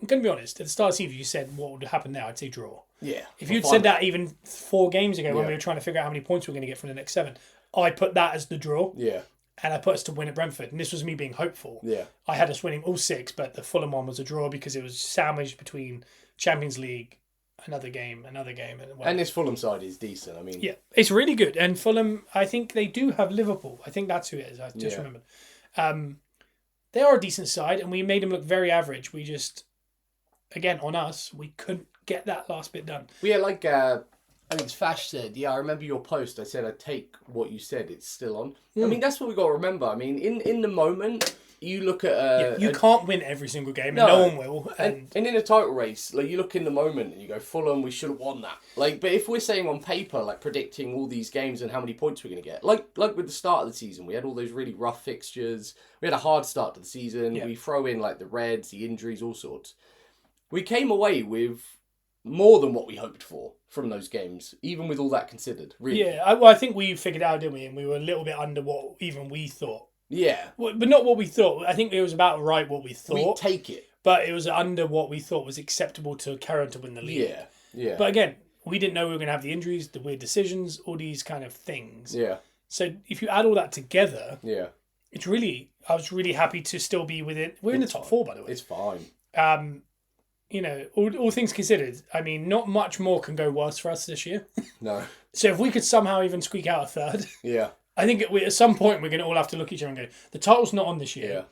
I'm going to be honest, at the start of the season, you said what would happen now, I'd say draw. Yeah. If you'd said that even 4 games ago when we were trying to figure out how many points we were going to get from the next 7, I put that as the draw. Yeah. And I put us to win at Brentford. And this was me being hopeful. Yeah. I had us winning all 6, but the Fulham one was a draw because it was sandwiched between Champions League, another game. And this Fulham side is decent. I mean... Yeah, it's really good. And Fulham, I think they do have Liverpool. I think that's who it is. I just remembered. They are a decent side, and we made them look very average. We just, again, on us, we couldn't get that last bit done. Well, yeah, like I think it's Fash said, yeah, I remember your post. I said I'd take what you said. It's still on. I mean, that's what we got to remember. I mean, in the moment, you look at... you can't win every single game, and no one will. And in a title race, like, you look in the moment and you go, Fulham, we should have won that. Like, but if we're saying on paper, like, predicting all these games and how many points we're going to get, like with the start of the season, we had all those really rough fixtures. We had a hard start to the season. Yeah. We throw in, like, the Reds, the injuries, all sorts. We came away with more than what we hoped for from those games, even with all that considered, really. Yeah, I think we figured out, didn't we? And we were a little bit under what even we thought. Yeah. But not what we thought. I think it was about right what we thought. We take it. But it was under what we thought was acceptable to carry on to win the league. Yeah, yeah. But again, we didn't know we were going to have the injuries, the weird decisions, all these kind of things. Yeah. So if you add all that together, yeah, it's really, I was really happy to still be within. We're in the top 4, by the way. It's fine. You know, all things considered, I mean, not much more can go worse for us this year. No. So if we could somehow even squeak out a third, yeah, I think at some point we're going to all have to look at each other and go, the title's not on this year. Yeah.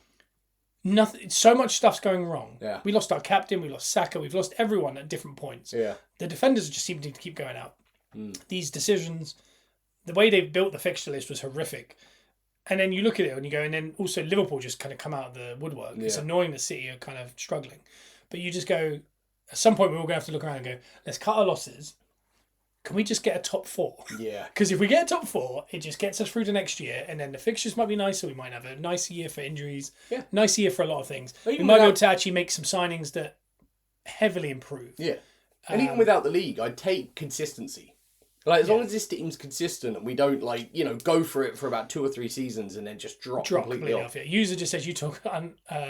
Nothing. So much stuff's going wrong. Yeah. We lost our captain. We lost Saka. We've lost everyone at different points. Yeah. The defenders just seem to keep going out. These decisions, the way they've built the fixture list was horrific. And then you look at it and you go, and then also Liverpool just kind of come out of the woodwork. Yeah. It's annoying that City are kind of struggling. But you just go, at some point we're all going to have to look around and go, let's cut our losses. Can we just get a top 4? Yeah. Because if we get a top 4, it just gets us through to next year, and then the fixtures might be nicer. We might have a nice year for injuries. Yeah. Nice year for a lot of things. We might be able to actually make some signings that heavily improve. Yeah. And even without the league, I'd take consistency. Like, as long as this team's consistent and we don't, like, you know, go for it for about 2 or 3 seasons and then just drop completely off. Yeah. User just says you talk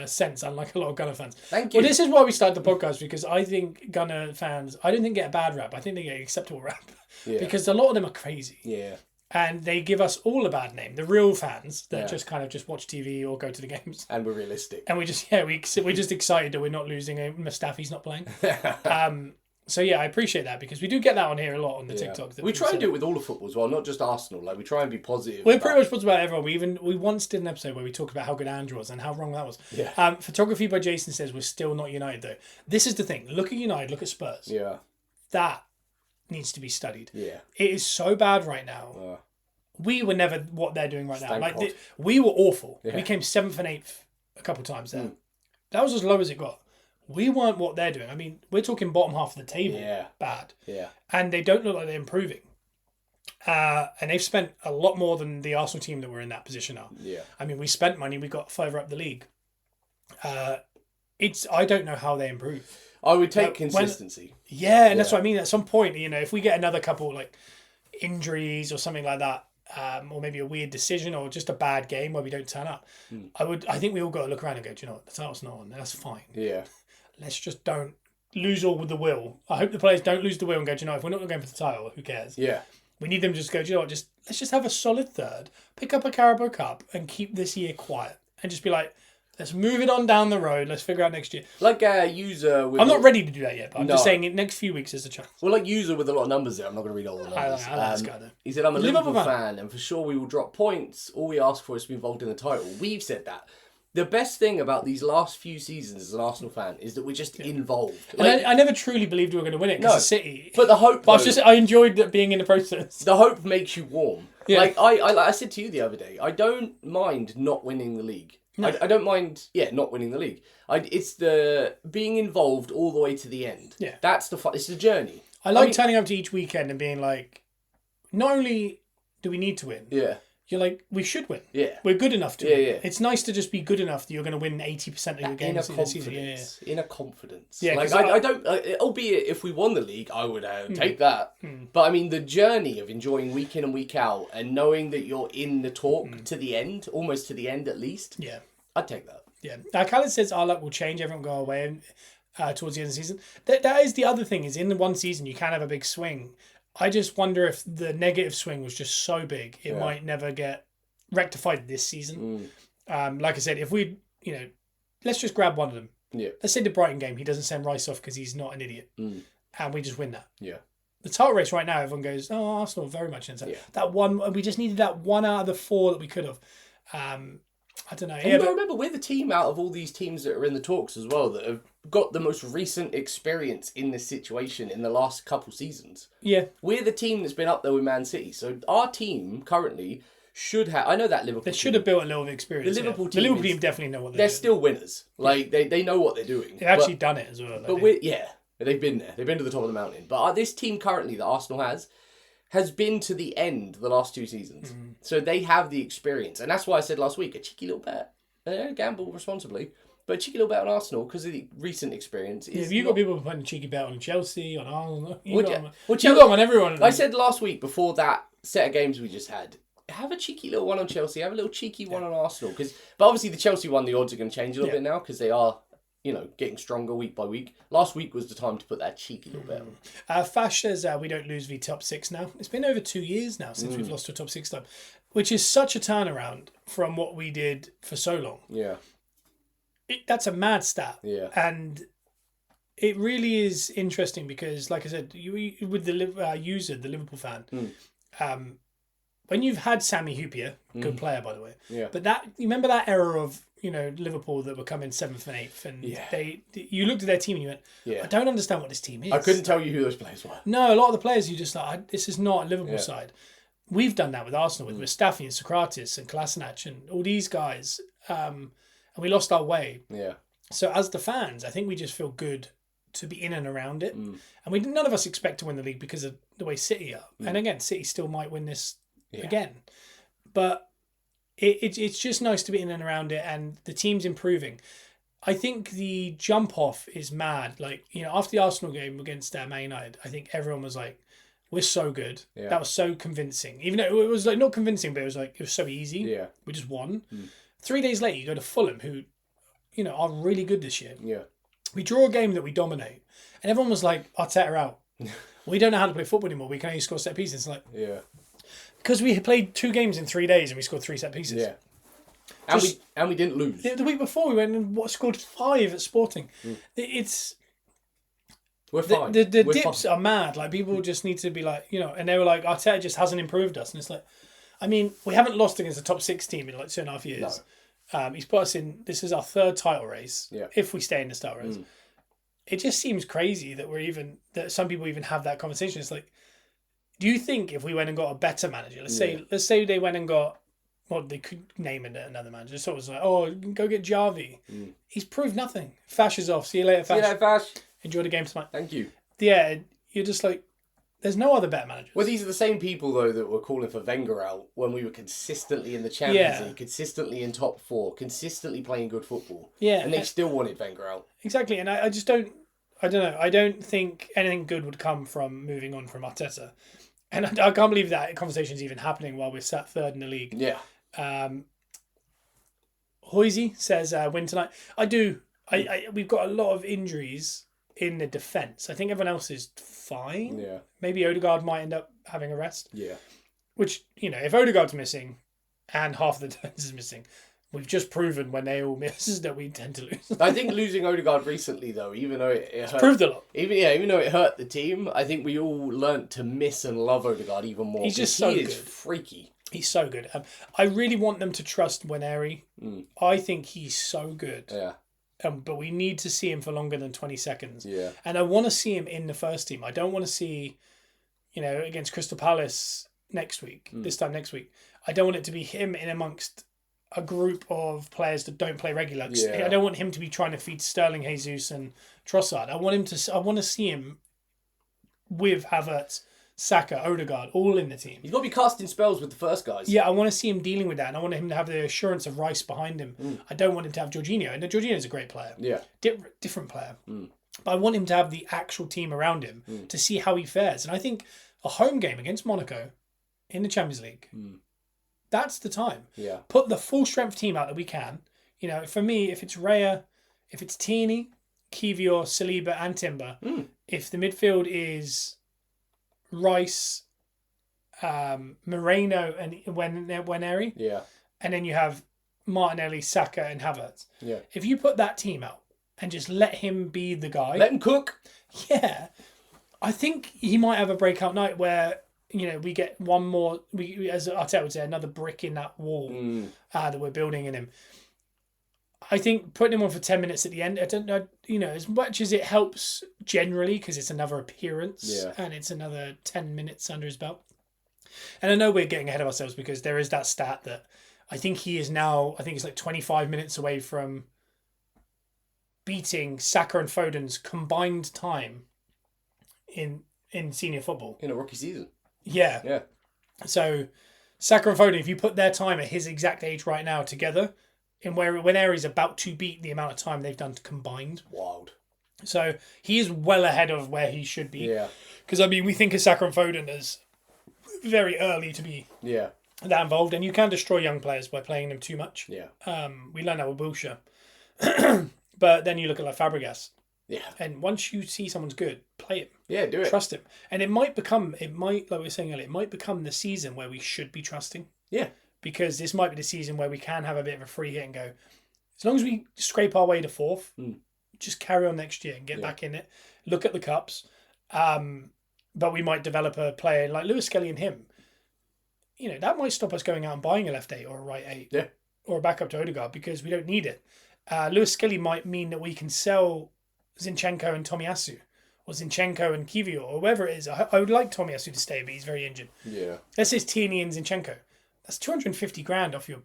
sense, unlike a lot of Gunner fans. Thank you. Well, this is why we started the podcast, because I think Gunner fans, I don't think get a bad rap. I think they get an acceptable rap. Yeah. Because a lot of them are crazy. Yeah. And they give us all a bad name. The real fans that just kind of just watch TV or go to the games. And we're realistic. And we're just excited that we're not losing a Mustafi's not playing. So yeah, I appreciate that, because we do get that on here a lot on the TikTok. We try and do it with all of football as well, not just Arsenal. Like, we try and be positive. We're pretty much positive about everyone. We once did an episode where we talked about how good Ange was and how wrong that was. Yeah. Photography by Jason says we're still not United though. This is the thing. Look at United. Look at Spurs. Yeah. That needs to be studied. Yeah. It is so bad right now. We were never what they're doing right now. Like we were awful. Yeah. We came 7th and 8th a couple of times there. That was as low as it got. We weren't what they're doing. I mean, we're talking bottom half of the table. Yeah. Bad. Yeah. And they don't look like they're improving. And they've spent a lot more than the Arsenal team that were in that position are. Yeah. I mean, we spent money. We got further up the league. I don't know how they improve. I would take consistency. And that's what I mean. At some point, you know, if we get another couple like injuries or something like that, or maybe a weird decision or just a bad game where we don't turn up, I think we all got to look around and go, do you know what? The title's not on. That's fine. Yeah. Let's just don't lose all with the will. I hope the players don't lose the will and go, do you know, if we're not going for the title, who cares? Yeah. We need them to just go, do you know what, let's just have a solid third, pick up a Carabao Cup and keep this year quiet. And just be like, let's move it on down the road. Let's figure out next year. Like a user with... I'm not ready to do that yet, but I'm just saying in the next few weeks there's a chance. Well, like user with a lot of numbers there. I'm not going to read all the numbers. I like this guy though. He said, I'm a Liverpool fan and for sure we will drop points. All we ask for is to be involved in the title. We've said that. The best thing about these last few seasons as an Arsenal fan is that we're just involved. Like, I never truly believed we were going to win it because of City. But the hope... But I enjoyed being in the process. The hope makes you warm. Yeah. Like I said to you the other day, I don't mind not winning the league. No. I don't mind, not winning the league. It's the being involved all the way to the end. Yeah. That's the fun. It's the journey. I like turning up to each weekend and being like, not only do we need to win. Yeah. You're like, we should win. Yeah. We're good enough to win. Yeah. It's nice to just be good enough that you're going to win 80% of your games in the season. Inner confidence. Yeah. Like, I don't, albeit if we won the league, I would take that. But I mean, the journey of enjoying week in and week out and knowing that you're in the talk to the end, almost to the end at least. Yeah. I'd take that. Yeah. Khaled says our luck will change. Everyone will go away towards the end of the season. That is the other thing, is in the one season you can have a big swing. I just wonder if the negative swing was just so big, it might never get rectified this season. Like I said, if we, let's just grab one of them. Yeah. Let's say the Brighton game, he doesn't send Rice off because he's not an idiot. And we just win that. Yeah. The title race right now, everyone goes, oh, Arsenal very much inside. That one, we just needed that one out of the 4 that we could have. I don't know. And you got to remember, we're the team out of all these teams that are in the talks as well that have got the most recent experience in this situation in the last couple seasons. Yeah. We're the team that's been up there with Man City. So our team currently should have... I know that Liverpool They should have built a little experience. The Liverpool team. The Liverpool team definitely know what they're doing. Still winners. Like, they know what they're doing. They've actually done it as well. But we're... Yeah. They've been there. They've been to the top of the mountain. But this team currently that Arsenal has been to the end the last 2 seasons. Mm-hmm. So they have the experience. And that's why I said last week, a cheeky little bet. Gamble responsibly. But a cheeky little bet on Arsenal because of the recent experience. If you've got people putting a cheeky bet on Chelsea, on Arsenal, you got them on everyone. I said last week, before that set of games we just had, have a cheeky little one on Chelsea, have a little cheeky one on Arsenal. But obviously the Chelsea one, the odds are going to change a little bit now because they are... getting stronger week by week. Last week was the time to put that cheeky little bet on. Fash says we don't lose v top 6 now. It's been over 2 years now since we've lost to a top 6 time, which is such a turnaround from what we did for so long. Yeah. That's a mad stat. Yeah. And it really is interesting because, like I said, you with the user, the Liverpool fan, when you've had Sammy Huppier, good player by the way, but you remember that era of Liverpool that were coming 7th and 8th, and you looked at their team and you went, I don't understand what this team is. I couldn't tell you who those players were. No, a lot of the players you just like, this is not a Liverpool side. We've done that with Arsenal with Mustafi and Socrates and Kolasinac and all these guys, and we lost our way. Yeah. So as the fans, I think we just feel good to be in and around it, and none of us expect to win the league because of the way City are. And again, City still might win this again, but it's just nice to be in and around it, and the team's improving. I think the jump off is mad. Like, after the Arsenal game against Man United, I think everyone was like, we're so good. Yeah. That was so convincing. Even though it was like not convincing, but it was so easy. Yeah. We just won. 3 days later, you go to Fulham, who, are really good this year. Yeah. We draw a game that we dominate. And everyone was like, Arteta out. We don't know how to play football anymore. We can only score set pieces. Like, because we had played 2 games in 3 days and we scored 3 set pieces. Yeah. And we didn't lose. The week before we went and scored 5 at Sporting. We're fine. The dips are mad. Like, people just need to be like, and they were like, Arteta just hasn't improved us. And it's like, I mean, we haven't lost against a top 6 team in like 2.5 years. No. He's put us in, this is our 3rd title race. Yeah. If we stay in the title race. It just seems crazy that some people even have that conversation. It's like, do you think if we went and got a better manager, let's say they went and got, well, they could name it another manager. So it was like, oh, go get Javi. He's proved nothing. Fash is off. See you later, Fash. See you later, Fash. Enjoy the game tonight. Thank you. Yeah, you're just like, there's no other better managers. Well, these are the same people, though, that were calling for Wenger out when we were consistently in the Champions League, consistently in top 4, consistently playing good football. Yeah. And they still wanted Wenger out. Exactly. And I just don't know. I don't think anything good would come from moving on from Arteta. And I can't believe that conversation's even happening while we're sat 3rd in the league. Yeah. Hoisey says, win tonight. I do. We've got a lot of injuries in the defence. I think everyone else is fine. Yeah. Maybe Odegaard might end up having a rest. Yeah. Which, if Odegaard's missing and half of the defence is missing, we've just proven when they all miss that we tend to lose. I think losing Odegaard recently, though, even though it hurt, proved a lot. Even though it hurt the team, I think we all learnt to miss and love Odegaard even more. He's just so good. He is freaky. He's so good. I really want them to trust Waneri. I think he's so good. Yeah. But we need to see him for longer than 20 seconds. Yeah. And I want to see him in the first team. I don't want to see, against Crystal Palace this time next week. I don't want it to be him in amongst a group of players that don't play regular. Yeah. I don't want him to be trying to feed Sterling, Jesus and Trossard. I want to see him with Havertz, Saka, Odegaard, all in the team. He's got to be casting spells with the first guys. Yeah, I want to see him dealing with that, and I want him to have the assurance of Rice behind him. I don't want him to have Jorginho, and Jorginho's a great player. Yeah. Different player. But I want him to have the actual team around him to see how he fares. And I think a home game against Monaco in the Champions League, that's the time. Yeah. Put the full strength team out that we can. For me, if it's Raya, if it's Tierney, Kivior, Saliba and Timber, if the midfield is Rice, Moreno and Waneri, and then you have Martinelli, Saka and Havertz. Yeah. If you put that team out and just let him be the guy, let him cook. Yeah, I think he might have a breakout night where we get one more. As Arteta would say, another brick in that wall that we're building in him. I think putting him on for 10 minutes at the end, I don't know, as much as it helps generally because it's another appearance and it's another 10 minutes under his belt. And I know we're getting ahead of ourselves because there is that stat that I think he is now, I think it's like 25 minutes away from beating Saka and Foden's combined time in senior football. In a rookie season. Yeah. Yeah. So Saka and Foden, if you put their time at his exact age right now together, when Aries about to beat the amount of time they've done combined. Wild. So he is well ahead of where he should be. Yeah. Because, we think of Saka and Foden as very early to be that involved. And you can destroy young players by playing them too much. Yeah. We learned that with Wilshere. But then you look at like Fabregas. Yeah. And once you see someone's good, play him. Yeah, do it. Trust him. And like we were saying earlier, it might become the season where we should be trusting. Yeah. Because this might be the season where we can have a bit of a free hit and go, as long as we scrape our way to fourth, just carry on next year and get back in it. Look at the cups. But we might develop a player like Lewis Skelly and him. That might stop us going out and buying a left 8 or a right 8. Yeah. Or a backup to Odegaard because we don't need it. Lewis Skelly might mean that we can sell Zinchenko and Tomiyasu. Or Zinchenko and Kivior or whoever it is. I would like Tomiyasu to stay, but he's very injured. Yeah. Let's say it's Tierney and Zinchenko. That's 250 grand off your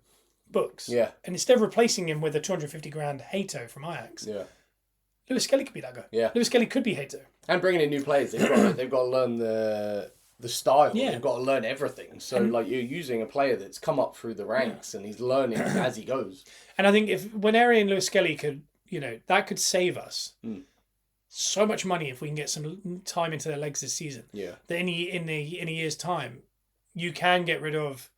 books. Yeah. And instead of replacing him with a 250 grand Hato from Ajax, Lewis Skelly could be that guy. Yeah. Lewis Skelly could be Hato. And bringing in new players, they've got to learn the style. Yeah. They've got to learn everything. So you're using a player that's come up through the ranks and he's learning as he goes. And I think when Ari and Lewis Skelly could, that could save us so much money if we can get some time into their legs this season. Yeah. That in a year's time, you can get rid of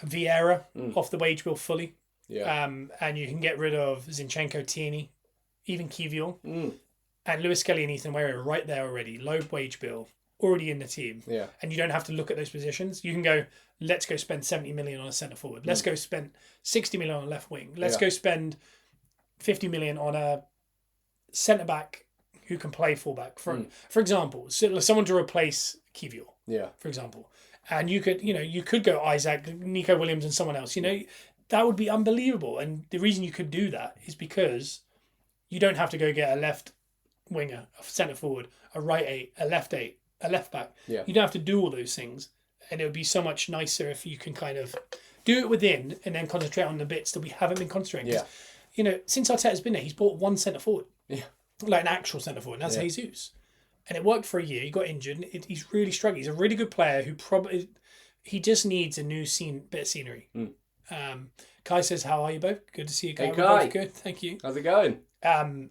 Vieira off the wage bill fully. Yeah. And you can get rid of Zinchenko, Tierney, even Kivior. And Lewis Skelly and Ethan Ware are right there already. Low wage bill, already in the team. Yeah. And you don't have to look at those positions. You can go, let's go spend 70 million on a centre forward. Let's go spend 60 million on a left wing. Let's go spend 50 million on a centre back who can play fullback. For example, someone to replace Kivior. Yeah. For example. And you could go Isaac, Nico Williams and someone else. That would be unbelievable. And the reason you could do that is because you don't have to go get a left winger, a centre forward, a right 8, a left 8, a left back. Yeah. You don't have to do all those things. And it would be so much nicer if you can kind of do it within and then concentrate on the bits that we haven't been concentrating. Yeah. Since Arteta's been there, he's bought one centre forward. Yeah. Like an actual centre forward. And that's Jesus. And it worked for a year. He got injured. He's really struggling. He's a really good player who probably... He just needs a new bit of scenery. Kai says, how are you both? Good to see you guys. Hey, Kai. Both good. Thank you. How's it going? Do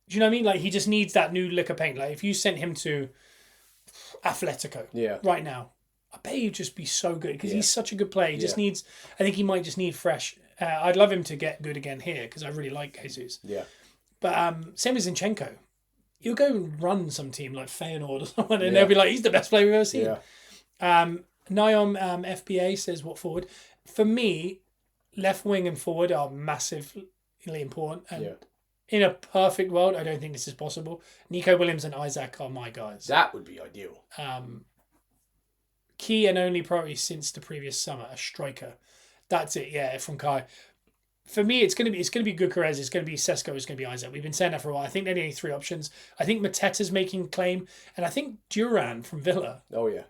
you know what I mean? Like, he just needs that new lick of paint. Like, if you sent him to Atletico right now, I bet he'd just be so good because he's such a good player. He just needs... I think he might just need fresh... I'd love him to get good again here because I really like Jesus. Yeah. But same as Zinchenko. He'll go and run some team like Feyenoord or someone and they'll be like, he's the best player we've ever seen. Yeah. Niom FBA says what forward. For me, left wing and forward are massively important. And in a perfect world, I don't think this is possible. Nico Williams and Isaac are my guys. That would be ideal. Key and only priority since the previous summer, a striker. That's it, from Kai. For me, it's gonna be Gyökeres, it's gonna be Sesko, it's gonna be Isaac. We've been saying that for a while. I think there are only 3 options. I think Mateta's making a claim, and I think Duran from Villa. Oh yeah.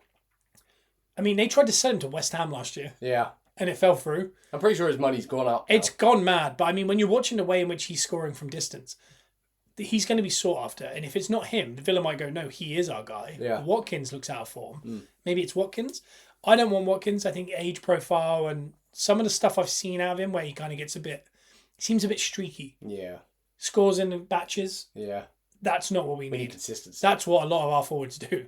I mean, they tried to sell him to West Ham last year. Yeah. And it fell through. I'm pretty sure his money's gone up now. It's gone mad. But I mean, when you're watching the way in which he's scoring from distance, he's going to be sought after. And if it's not him, the Villa might go, no, he is our guy. Yeah. Watkins looks out of form. Maybe it's Watkins. I don't want Watkins. I think age profile and some of the stuff I've seen out of him where he kind of seems a bit streaky. Yeah. Scores in batches. Yeah. That's not what we We need. need consistency. That's what a lot of our forwards do.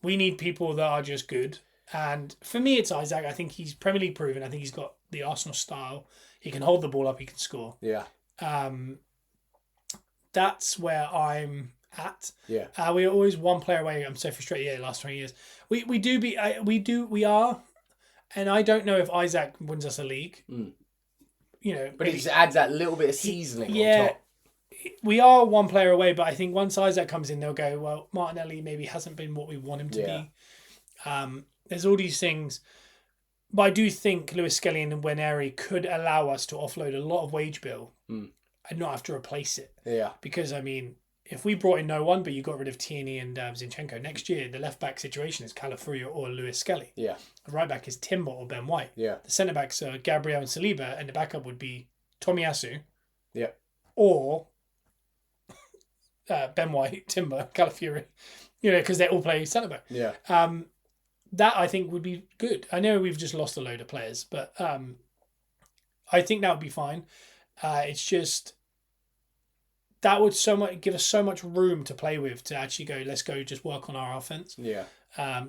We need people that are just good. And for me, it's Isaac. I think he's Premier League proven. I think he's got the Arsenal style. He can hold the ball up. He can score. Yeah. That's where I'm at. Yeah. We're always one player away. I'm so frustrated. Yeah, the last 20 years. We are. And I don't know if Isaac wins us a league. But it just adds that little bit of seasoning on top. we are one player away, but I think once Isaac comes in, they'll go, well, Martinelli maybe hasn't been what we want him to be. There's all these things. But I do think Lewis Skelly and Nwaneri could allow us to offload a lot of wage bill and not have to replace it. Yeah. Because, I mean, if we brought in no one, but you got rid of Tierney and Zinchenko, next year the left-back situation is Calafiori or Lewis Skelly. Yeah. The right-back is Timber or Ben White. Yeah. The centre-backs are Gabriel and Saliba, and the backup would be Tomiyasu. Yeah. Or Ben White, Timber, Calafiori. Because they all play centre-back. Yeah. That I think would be good. I know we've just lost a load of players, but I think that would be fine. It's just that would give us so much room to play with to actually go. Let's go, just work on our offense. Yeah.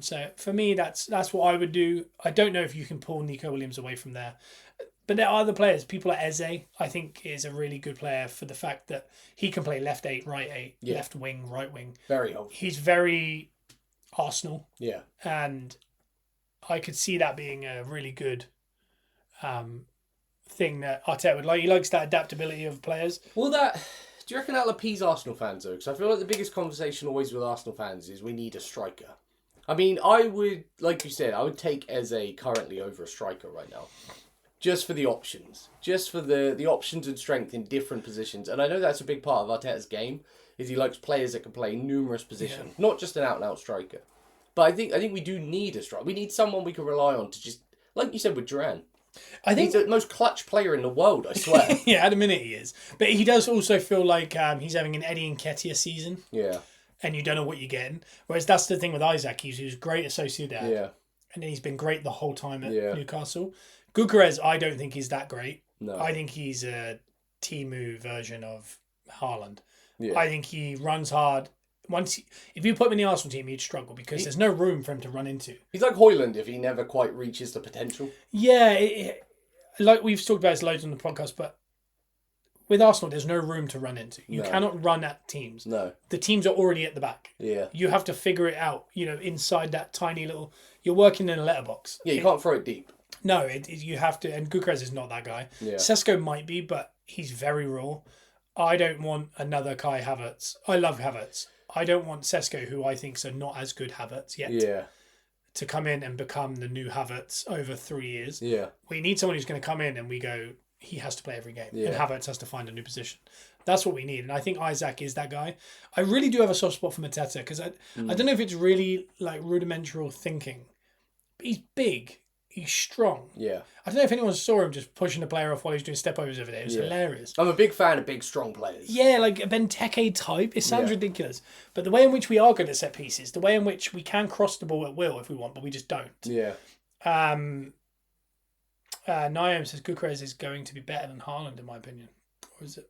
So for me, that's what I would do. I don't know if you can pull Nico Williams away from there, but there are other players. People like Eze, I think, is a really good player for the fact that he can play left 8, right 8, left wing, right wing. Very helpful. He's very Arsenal. Yeah. And I could see that being a really good thing that Arteta would like. He likes that adaptability of players. Well, do you reckon that'll appease Arsenal fans, though? Because I feel like the biggest conversation always with Arsenal fans is we need a striker. I mean, I would, like you said, I would take Eze currently over a striker right now. Just for the options. Just for the options and strength in different positions. And I know that's a big part of Arteta's game, is he likes players that can play numerous positions, not just an out-and-out striker. But I think we do need a striker. We need someone we can rely on to just, like you said with Duran. I think he's the most clutch player in the world, I swear. Yeah, at a minute he is. But he does also feel like he's having an Eddie Nketiah season. Yeah. And you don't know what you're getting. Whereas that's the thing with Isaac. He was great at Sociedad. Yeah. And then he's been great the whole time at Newcastle. Gyökeres, I don't think he's that great. No. I think he's a Timu version of Haaland. Yeah. I think he runs hard. If you put him in the Arsenal team, he'd struggle because there's no room for him to run into. He's like Højlund if he never quite reaches the potential. Yeah, like we've talked about this loads on the podcast, but with Arsenal, there's no room to run into. You cannot run at teams. No. The teams are already at the back. Yeah. You have to figure it out, inside that tiny little... You're working in a letterbox. Yeah, you can't throw it deep. No, you have to... And Gyökeres is not that guy. Yeah. Sesko might be, but he's very raw. I don't want another Kai Havertz. I love Havertz. I don't want Sesko, who I think are not as good Havertz yet. Yeah. To come in and become the new Havertz over 3 years. Yeah. We need someone who's going to come in and we go... He has to play every game. Yeah. And Havertz has to find a new position. That's what we need. And I think Isaac is that guy. I really do have a soft spot for Mateta because I don't know if it's really like rudimental thinking. But he's big. He's strong. Yeah. I don't know if anyone saw him just pushing the player off while he's doing step-overs over there. It was hilarious. I'm a big fan of big, strong players. Yeah, like a Benteke type. It sounds ridiculous. But the way in which we are good at set pieces, the way in which we can cross the ball at will if we want, but we just don't. Yeah. Niam says Gyökeres is going to be better than Haaland, in my opinion. Or is it?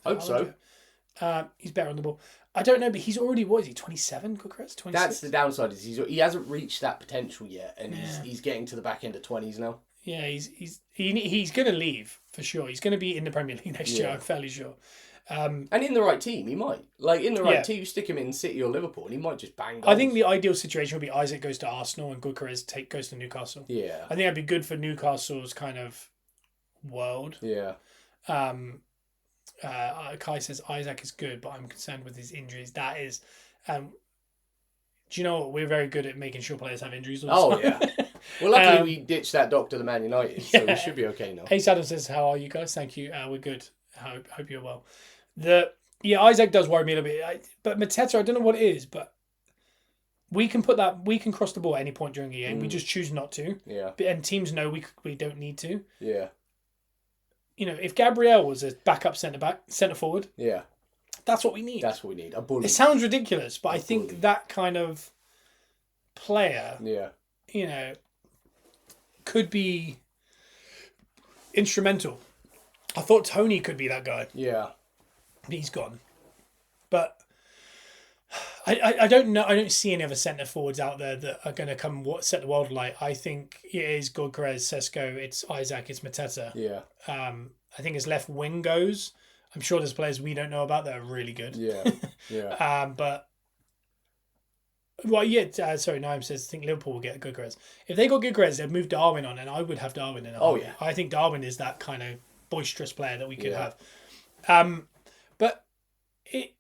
Hope so. He's better on the ball. I don't know, but he's already, what is he, 27, Gyökeres? 26? That's the downside, is he hasn't reached that potential yet, and he's getting to the back end of 20s now. Yeah, he's going to leave, for sure. He's going to be in the Premier League next year, I'm fairly sure. And in the right team, he might. Like, in the right team, you stick him in City or Liverpool, and he might just bang goals. I think the ideal situation would be Isaac goes to Arsenal and Gyökeres goes to Newcastle. Yeah. I think that'd be good for Newcastle's kind of world. Yeah. Kai says Isaac is good, but I'm concerned with his injuries. That is... do you know what? We're very good at making sure players have injuries all the time. Yeah. Well, luckily we ditched that doctor to Man United, so we should be okay now. Ace Adam says, how are you guys? Thank you. We're good. Hope you're well. Isaac does worry me a little bit. But Mateta, I don't know what it is, but we can cross the ball at any point during the game. We just choose not to. Yeah. And teams know we don't need to. Yeah. If Gabriel was a backup centre forward, that's what we need. That's what we need. A bully. It sounds ridiculous, but I think that kind of player, could be instrumental. I thought Tony could be that guy. Yeah. He's gone. But I don't know. I don't see any other centre forwards out there that are going to come set the world alight. I think it is Gyökeres, Sesko, it's Isaac, it's Mateta. Yeah. I think as left wing goes, I'm sure there's players we don't know about that are really good. Yeah. Yeah. Sorry, Naim says, I think Liverpool will get Gyökeres. If they got Gyökeres, they'd move Darwin on, and I would have Darwin in a heartbeat. I think Darwin is that kind of boisterous player that we could have. But it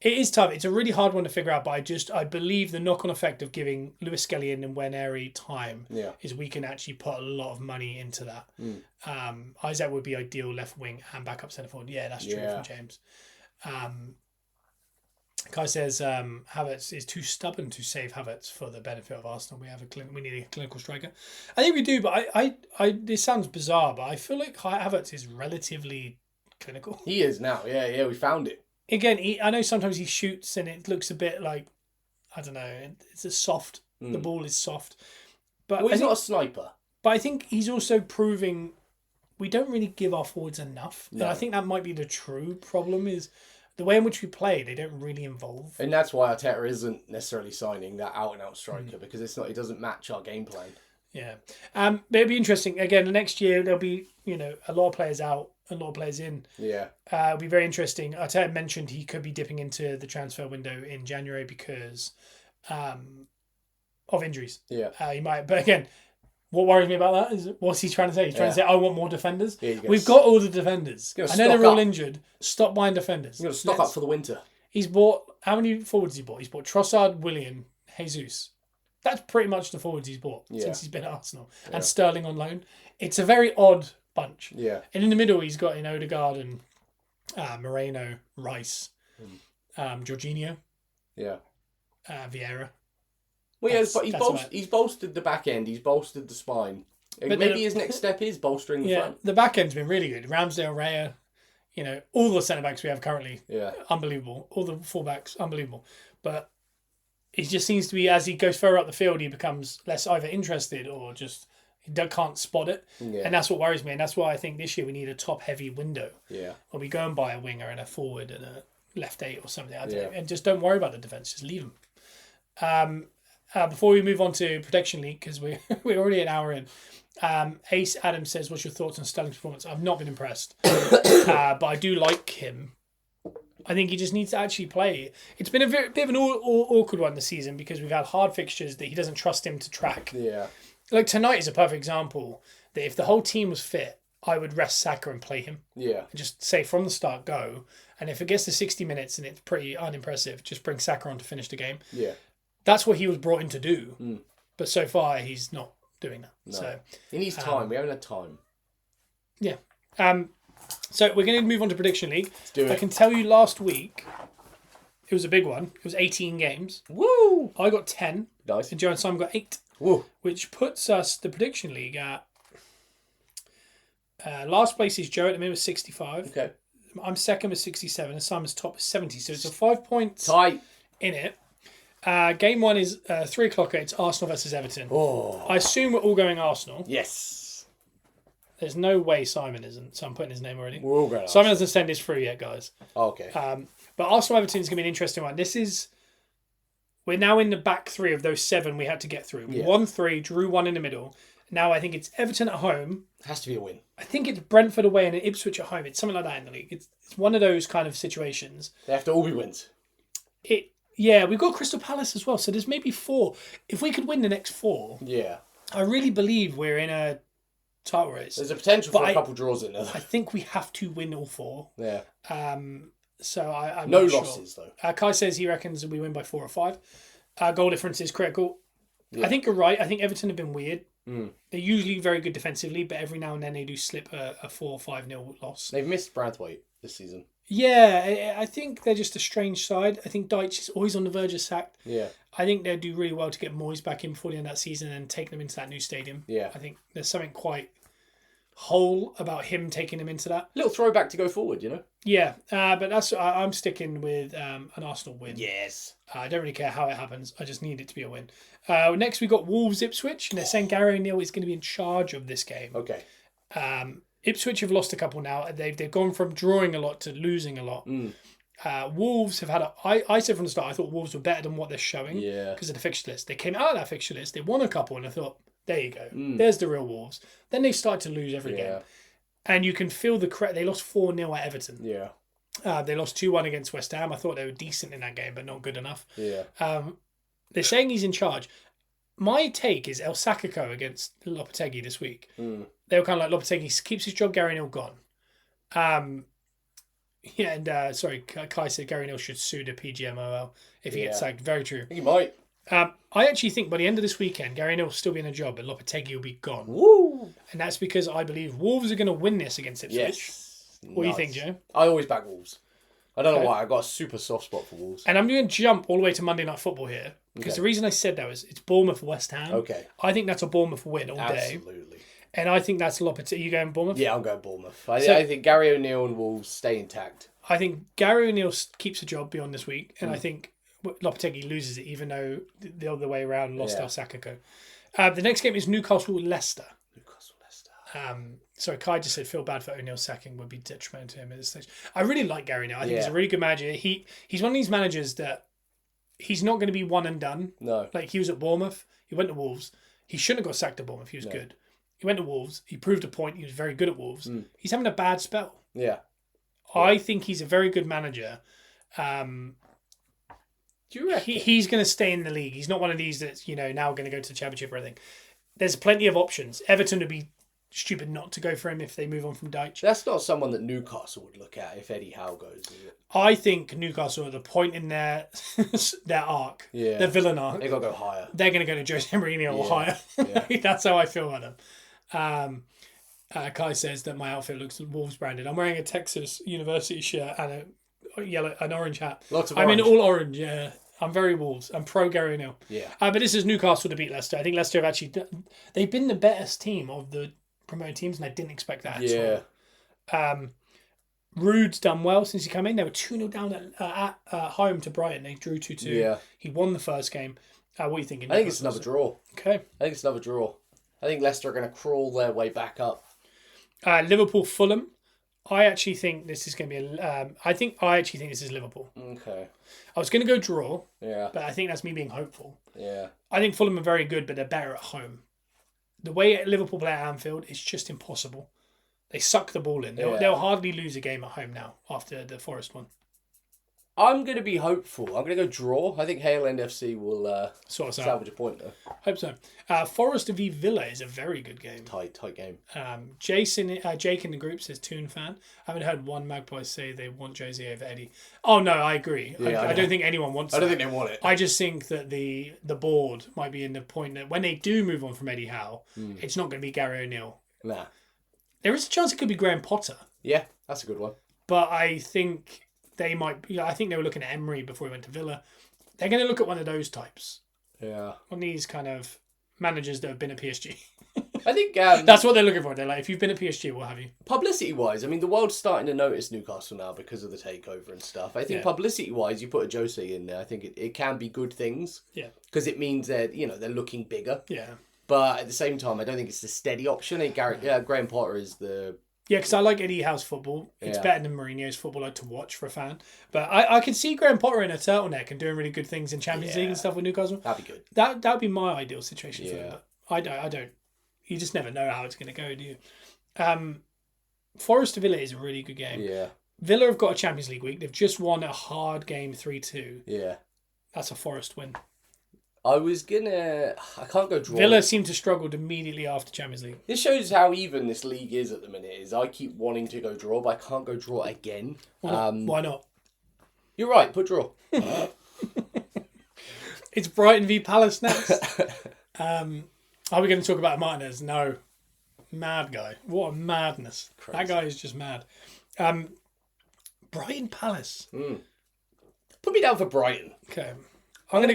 it is tough. It's a really hard one to figure out, but I believe the knock on effect of giving Lewis Skelly and Nwaneri time is we can actually put a lot of money into that. Isaac would be ideal left wing and backup centre forward. Yeah, that's true from James. Kai says Havertz is too stubborn to save Havertz for the benefit of Arsenal. We need a clinical striker. I think we do, but I this sounds bizarre, but I feel like Havertz is relatively clinical. He is now. Yeah, we found it. Again, I know sometimes he shoots and it looks a bit like, I don't know, it's a soft. The ball is soft, but he's not a sniper. But I think he's also proving we don't really give our forwards enough. No. And I think that might be the true problem is the way in which we play. They don't really involve, and that's why Arteta isn't necessarily signing that out and out striker because it's not. It doesn't match our game plan. Yeah, but it'll be interesting. Again, the next year there'll be a lot of players out, a lot of players in. Yeah, it'll be very interesting. Arteta mentioned he could be dipping into the transfer window in January because of injuries. Yeah, he might. But again, what worries me about that is what's he trying to say? He's trying to say I want more defenders. Yeah, we've got all the defenders. I know they're all injured. Stop buying defenders. You're going to stock up for the winter. He's bought how many forwards? He bought. He's bought Trossard, Willian, Jesus. That's pretty much the forwards he's bought since he's been at Arsenal. Yeah. And Sterling on loan. It's a very odd bunch. Yeah. And in the middle, he's got Odegaard and Moreno, Rice, Jorginho. Yeah. Vieira. Well, he's bolstered the back end. He's bolstered the spine. But maybe his next step is bolstering the front. The back end's been really good. Ramsdale, Raya, all the centre-backs we have currently, unbelievable. All the full-backs, unbelievable. But it just seems to be as he goes further up the field, he becomes less either interested or just he can't spot it. Yeah. And that's what worries me. And that's why I think this year we need a top-heavy window. Yeah. Where we go and buy a winger and a forward and a left eight or something. I don't know, and just don't worry about the defence. Just leave them. Before we move on to Protection League, because we're already an hour in, Ace Adams says, what's your thoughts on Sterling's performance? I've not been impressed. But I do like him. I think he just needs to actually play. It's been a bit of an awkward one this season because we've had hard fixtures that he doesn't trust him to track. Yeah. Like tonight is a perfect example that if the whole team was fit, I would rest Saka and play him. Yeah. And just say from the start, go. And if it gets to 60 minutes and it's pretty unimpressive, just bring Saka on to finish the game. Yeah. That's what he was brought in to do. But so far, he's not doing that. No. So he needs time. We haven't had time. Yeah. So we're going to move on to Prediction League. Let's do it. I can tell you last week, it was a big one. It was 18 games. Woo! I got 10. Nice. And Joe and Simon got 8. Woo! Which puts us, the Prediction League, at... last place is Joe at the minute with 65. Okay. I'm second with 67 and Simon's top with 70. So it's a 5 points tight in it. Game 1 is 3 o'clock. It's Arsenal versus Everton. Oh. I assume we're all going Arsenal. Yes. There's no way Simon isn't, so I'm putting his name already. We're all going Simon hasn't sent this through yet, guys. Oh, okay. But Arsenal Everton is going to be an interesting one. We're now in the back 3 of those 7 we had to get through. We won 3, drew 1 in the middle. Now I think it's Everton at home. Has to be a win. I think it's Brentford away and Ipswich at home. It's something like that in the league. It's one of those kind of situations. They have to all be wins. Yeah, we've got Crystal Palace as well, so there's maybe 4. If we could win the next 4, I really believe we're in a title race. There's a potential for a couple draws in there. I think we have to win all 4. Yeah. So I'm no not losses sure. though. Kai says he reckons we win by 4 or 5. Goal difference is critical. Yeah. I think you're right. I think Everton have been weird. They're usually very good defensively, but every now and then they do slip a 4 or 5-0 loss. They've missed Brathwaite this season. Yeah, I think they're just a strange side. I think Deitch is always on the verge of sacked. Yeah. I think they'll do really well to get Moyes back in before the end of that season and take them into that new stadium. Yeah. I think there's something quite whole about him taking them into that. Little throwback to go forward, you know? Yeah, but I'm sticking with an Arsenal win. Yes. I don't really care how it happens. I just need it to be a win. Next, we got Wolves Ipswich, and they're saying Gary O'Neill is going to be in charge of this game. Okay. Ipswich have lost a couple now. They've gone from drawing a lot to losing a lot. Wolves have had I said from the start, I thought Wolves were better than what they're showing because of the fixture list. They came out of that fixture list, they won a couple, and I thought, there you go. There's the real Wolves. Then they started to lose every game. And you can feel they lost 4-0 at Everton. Yeah. They lost 2-1 against West Ham. I thought they were decent in that game, but not good enough. Yeah. They're saying he's in charge. My take is El Sakiko against Lopetegui this week. They were kind of like, Lopetegui keeps his job, Gary O'Neill gone. Yeah, and sorry, Kai said Gary Neal should sue the PGMOL if he gets Yeah. sacked. Very true. I think he might. I actually think by the end of this weekend, Gary Neal will still be in a job, but Lopetegui will be gone. Woo! And that's because I believe Wolves are going to win this against Ipswich. Yes. What do you think, Joe? I always back Wolves. I don't know Okay. why. I've got a super soft spot for Wolves. And I'm going to jump all the way to Monday Night Football here because the reason I said that was it's Bournemouth West Ham. Okay. I think that's a Bournemouth win all day. Absolutely. And I think that's Lopetegui. Are you going Bournemouth? Yeah, I'm going Bournemouth. I think Gary O'Neill and Wolves stay intact. I think Gary O'Neill keeps a job beyond this week, and I think Lopetegui loses it, even though the other way around lost El Sakako. The next game is Newcastle-Leicester. Newcastle-Leicester. Sorry, Kai just said feel bad for O'Neill's sacking would be detrimental to him at this stage. I really like Gary O'Neill. I think he's a really good manager. He's one of these managers that he's not going to be one and done. No. Like he was at Bournemouth. He went to Wolves. He shouldn't have got sacked at Bournemouth. He was good. He went to Wolves. He proved a point. He was very good at Wolves. He's having a bad spell. Yeah. I think he's a very good manager. Do you reckon? He's going to stay in the league. He's not one of these that's now going to go to the Championship or anything. There's plenty of options. Everton would be stupid not to go for him if they move on from Deitch. That's not someone that Newcastle would look at if Eddie Howe goes, is it? I think Newcastle at the point in their arc, their villain arc. They got to go higher. They're going to go to Jose Mourinho or higher. Yeah. That's how I feel about them. Kai says that my outfit looks Wolves branded. I'm wearing a Texas University shirt and an orange hat. Lots of I'm orange. in all orange, yeah. I'm very Wolves. I'm pro Gary O'Neill. Yeah. But this is Newcastle to beat Leicester. I think Leicester have actually they've been the best team of the promoted teams, and I didn't expect that at all. Rude's done well since he came in. They were 2-0 down at home to Brighton. They drew 2-2. Yeah. He won the first game. What are you thinking? I think it's another draw. Okay. I think it's another draw. I think Leicester are going to crawl their way back up. Liverpool-Fulham. I actually think this is going to be I actually think this is Liverpool. Okay. I was going to go draw. Yeah. But I think that's me being hopeful. Yeah. I think Fulham are very good, but they're better at home. The way Liverpool play at Anfield is just impossible. They suck the ball in. They'll hardly lose a game at home now after the Forest one. I'm going to be hopeful. I'm going to go draw. I think Hale End FC will salvage a point though. Hope so. Forest v Villa is a very good game. Tight game. Jake in the group says Toon fan. I haven't heard one Magpie say they want Jose over Eddie. Oh no, I agree. Yeah, I don't think anyone wants I don't that. think they want it. I just think that the board might be in the point that when they do move on from Eddie Howe, it's not going to be Gary O'Neill. Nah. There is a chance it could be Graham Potter. Yeah, that's a good one. But I think they might. I think they were looking at Emery before he went to Villa. They're going to look at one of those types. Yeah. One of these kind of managers that have been at PSG. I think that's what they're looking for. They're like, if you've been at PSG, we'll have you. Publicity-wise, I mean, the world's starting to notice Newcastle now because of the takeover and stuff. I think publicity-wise, you put a Jose in there, I think it can be good things. Yeah. Because it means they're looking bigger. Yeah. But at the same time, I don't think it's the steady option. I think Graham Potter is the... Yeah, because I like Eddie Howe's football. It's better than Mourinho's football, to watch for a fan. But I can see Graham Potter in a turtleneck and doing really good things in Champions League and stuff with Newcastle. That'd be good. That would be my ideal situation for them. But I don't. You just never know how it's going to go, do you? Forest to Villa is a really good game. Yeah. Villa have got a Champions League week. They've just won a hard game 3-2. Yeah. That's a Forest win. I can't go draw. Villa seem to struggle immediately after Champions League. This shows how even this league is at the minute. Is I keep wanting to go draw, but I can't go draw again. Why not? You're right. Put draw. It's Brighton v Palace next. Are we going to talk about Martinez? No. Mad guy. What a madness. Crazy. That guy is just mad. Brighton Palace. Put me down for Brighton. Okay. I'm gonna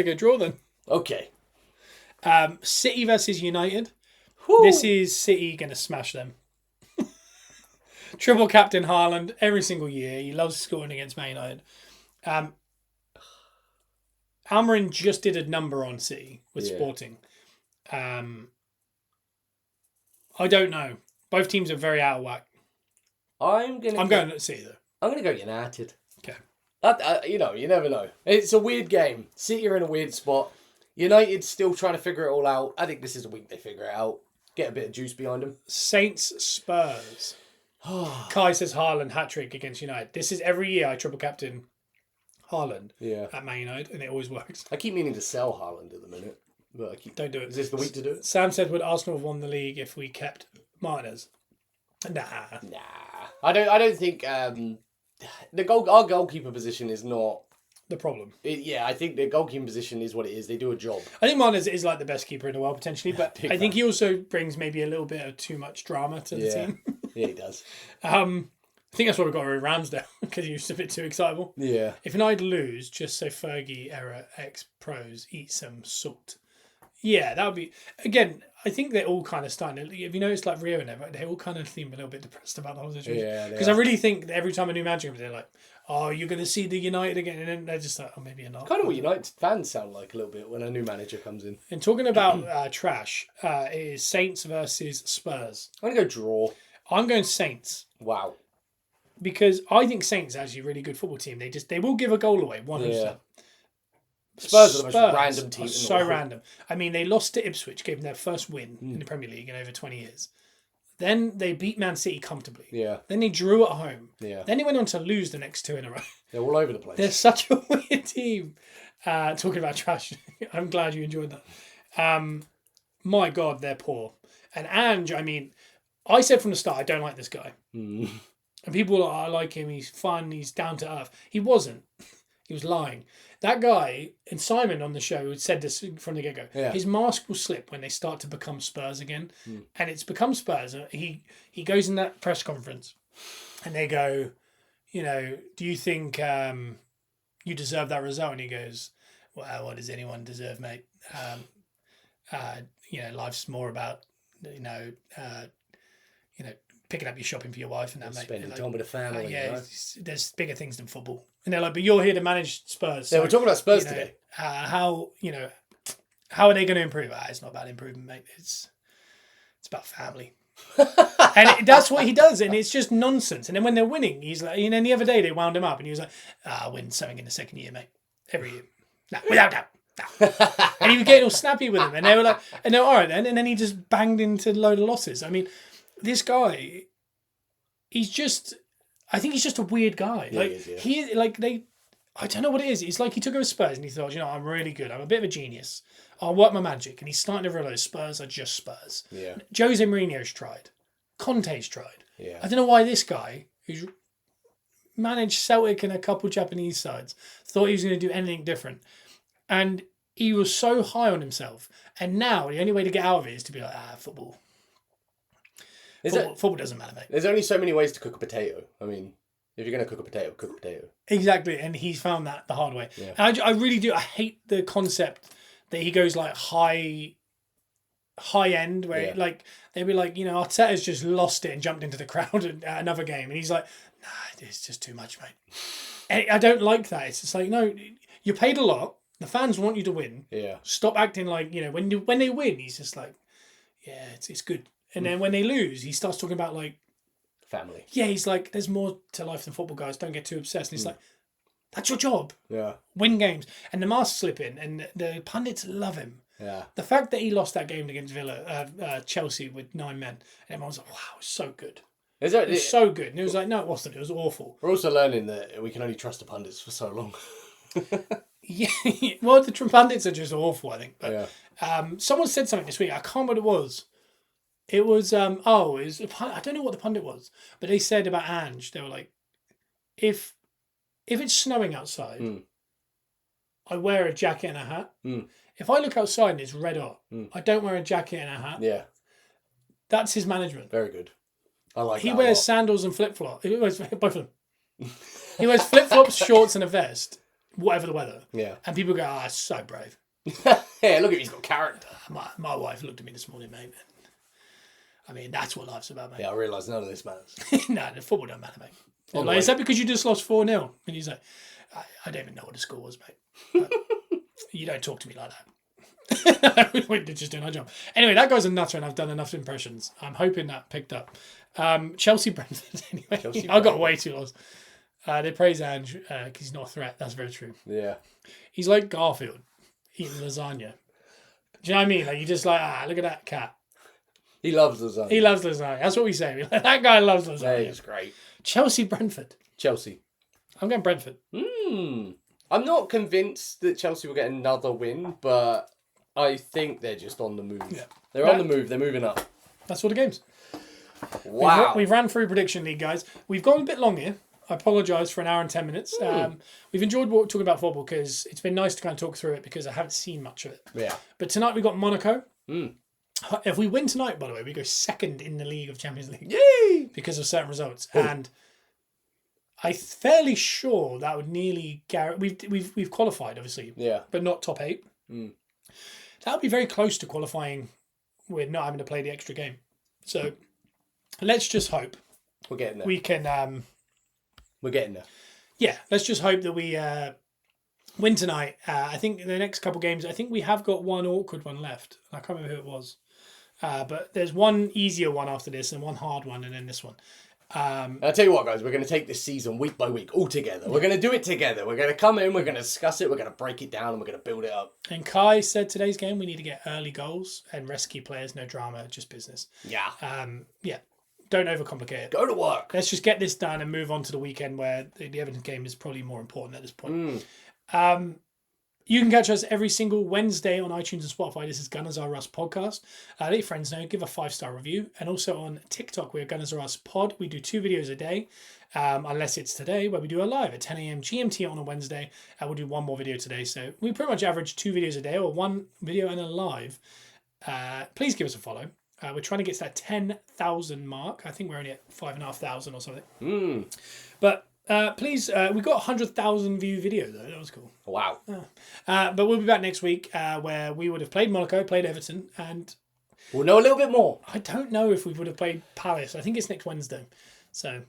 go draw then. Okay. City versus United. Whew. This is City gonna smash them. Triple captain Haaland every single year. He loves scoring against Man United. Almiron just did a number on City with Sporting. I don't know. Both teams are very out of whack. I'm going to City though. I'm going to go United. Okay. You never know. It's a weird game. City are in a weird spot. United's still trying to figure it all out. I think this is a week they figure it out. Get a bit of juice behind them. Saints Spurs. Kai says Haaland hat-trick against United. This is every year I triple captain Haaland at Man United, and it always works. I keep meaning to sell Haaland at the minute. But Don't do it. Is this the week to do it? Sam said, would Arsenal have won the league if we kept Martinez? Nah. I don't think our goalkeeper position is not The problem. I think the goalkeeping position is what it is. They do a job. I think Martinez is like the best keeper in the world potentially, but Big I think fan. he also brings maybe a little bit of too much drama to the team. Yeah, he does. I think that's what we got rid of Ramsdale because he was a bit too excitable. Yeah. If United lose, just so Fergie era ex pros eat some salt. Yeah, that would be again. I think they're all kind of starting. If you notice, like Rio and them, they all kind of seem a little bit depressed about the whole situation. Yeah, because I really think that every time a new manager comes, they're like, "Oh, you're going to see the United again," and then they're just like, "Oh, maybe you're not." Kind of what United fans sound like a little bit when a new manager comes in. And talking about trash, it is Saints versus Spurs. I'm gonna go draw. I'm going Saints. Wow. Because I think Saints are actually a really good football team. They will give a goal away, 100%. Yeah. Spurs are the most random team in the so world. random. I mean, they lost to Ipswich, gave them their first win in the Premier League in over 20 years. Then they beat Man City comfortably. Yeah. Then they drew at home. Yeah. Then they went on to lose the next 2 in a row. They're all over the place. They're such a weird team. Talking about trash, I'm glad you enjoyed that. My God, they're poor. And Ange, I mean, I said from the start, I don't like this guy. And people are, I like him, he's fun, he's down to earth. He wasn't. He was lying. That guy, and Simon on the show said this from the get-go, his mask will slip when they start to become Spurs again. And it's become Spurs. He goes in that press conference and they go, you know, do you think you deserve that result? And he goes, well, what does anyone deserve, mate? You know, life's more about, you know, picking up your shopping for your wife and that, mate. Spending time with the family. Yeah, You know? there's bigger things than football. And they're like, but you're here to manage Spurs. Yeah, So, we're talking about Spurs you know, today. How are they going to improve? It's not about improvement, mate. It's about family. That's what he does, and it's just nonsense. And then when they're winning, he's like, you know, the other day they wound him up, and he was like, "I'll win something in the second year, mate. Every year, no, without doubt." No. And he was getting all snappy with them, and they were like, "And they're all right then." And then he just banged into a load of losses. I mean, this guy, I think he's just a weird guy. Yeah, he is, yeah. I don't know what it is. It's like he took over Spurs and he thought, you know, I'm really good. I'm a bit of a genius. I'll work my magic. And he's starting to realise Spurs are just Spurs. Yeah. Jose Mourinho's tried. Conte's tried. Yeah. I don't know why this guy, who's managed Celtic and a couple Japanese sides, thought he was going to do anything different. And he was so high on himself. And now the only way to get out of it is to be like, football. Football doesn't matter, mate. There's only so many ways to cook a potato. I mean, if you're going to cook a potato, cook a potato. Exactly, and he's found that the hard way. Yeah. And I really do. I hate the concept that he goes like high end, where like they'd be like, you know, Arteta's just lost it and jumped into the crowd at another game, and he's like, nah, it's just too much, mate. And I don't like that. It's just like, no, you paid a lot. The fans want you to win. Yeah. Stop acting like, you know, when they win, he's just like, yeah, it's good. And then when they lose, he starts talking about like family. Yeah, he's like, there's more to life than football, guys. Don't get too obsessed. And he's like, that's your job. Yeah. Win games. And the mask slipping, and the pundits love him. Yeah. The fact that he lost that game against Chelsea with 9 men, and everyone was like, wow, it's so good. It was so good. And it was like, no, it wasn't. It was awful. We're also learning that we can only trust the pundits for so long. Yeah. Well, the pundits are just awful, I think. But yeah. Someone said something this week. I can't remember what it was. It was, I don't know what the pundit was, but they said about Ange, they were like, if it's snowing outside, I wear a jacket and a hat. If I look outside and it's red hot, I don't wear a jacket and a hat. Yeah. That's his management. Very good. I like that. He wears sandals and flip-flops. He wears both of them. He wears flip-flops, shorts and a vest, whatever the weather. Yeah. And people go, that's so brave. Yeah, look at him, he's got character. My wife looked at me this morning, mate. I mean, that's what life's about, mate. Yeah, I realise none of this matters. No, the football don't matter, mate. Like, is that because you just lost 4-0? And he's like, I don't even know what the score was, mate. You don't talk to me like that. We're just doing our job. Anyway, that guy's a nutter, and I've done enough impressions. I'm hoping that picked up. Chelsea Brentford, anyway. I got way too lost. They praise Ange because he's not a threat. That's very true. Yeah. He's like Garfield eating lasagna. Do you know what I mean? Like, you just like, look at that cat. He loves lasagna. He loves lasagna. That's what we say. That guy loves lasagna. Yeah, he's great. Chelsea Brentford. Chelsea. I'm going Brentford. I'm not convinced that Chelsea will get another win, but I think they're just on the move. Yeah. They're on the move. They're moving up. That's all the games. Wow. We've ran through Prediction League, guys. We've gone a bit long here. I apologise for an hour and 10 minutes. We've enjoyed talking about football because it's been nice to kind of talk through it because I haven't seen much of it. Yeah. But tonight we've got Monaco. If we win tonight, by the way, we go second in the league of Champions League. Yay! Because of certain results. And I'm fairly sure that would nearly guarantee... We've qualified, obviously. Yeah. But not top 8. That would be very close to qualifying with not having to play the extra game. So let's just hope we're getting there. We can... we're getting there. Yeah, let's just hope that we win tonight. I think in the next couple of games, I think we have got one awkward one left. I can't remember who it was. But there's one easier one after this and one hard one and then this one. I'll tell you what, guys, we're going to take this season week by week, all together. We're going to do it together. We're going to come in, we're going to discuss it, we're going to break it down, and we're going to build it up. And Kai said today's game, we need to get early goals and rescue players, no drama, just business. Yeah. Yeah. Don't overcomplicate it. Go to work. Let's just get this done and move on to the weekend where the Everton game is probably more important at this point. You can catch us every single Wednesday on iTunes and Spotify. This is Gunners R Us podcast. Let your friends know. Give a 5-star review. And also on TikTok, we're Gunners R Us pod. We do 2 videos a day, unless it's today, where we do a live at 10 a.m. GMT on a Wednesday. And we'll do 1 more video today. So we pretty much average 2 videos a day, or 1 video and a live. Please give us a follow. We're trying to get to that 10,000 mark. I think we're only at 5,500 or something. But please, we got 100,000 view video though. That was cool. Wow. But we'll be back next week where we would have played Monaco, played Everton, and we'll know a little bit more. I don't know if we would have played Palace. I think it's next Wednesday. So,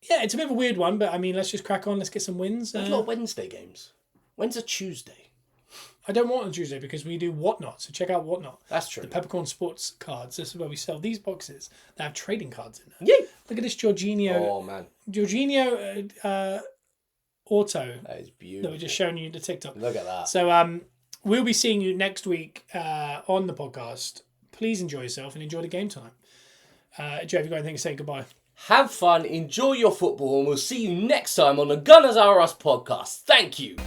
yeah, it's a bit of a weird one, but I mean, let's just crack on. Let's get some wins. There's a lot of Wednesday games. When's a Tuesday? I don't want on Tuesday because we do Whatnot. So check out Whatnot. That's true. The Peppercorn Sports cards. This is where we sell these boxes that have trading cards in them. Yay! Look at this Jorginho. Oh, man. Jorginho auto. That is beautiful. That we're just showing you the TikTok. Look at that. So we'll be seeing you next week on the podcast. Please enjoy yourself and enjoy the game tonight. Joe, have you got anything to say goodbye? Have fun, enjoy your football, and we'll see you next time on the Gunners R Us podcast. Thank you.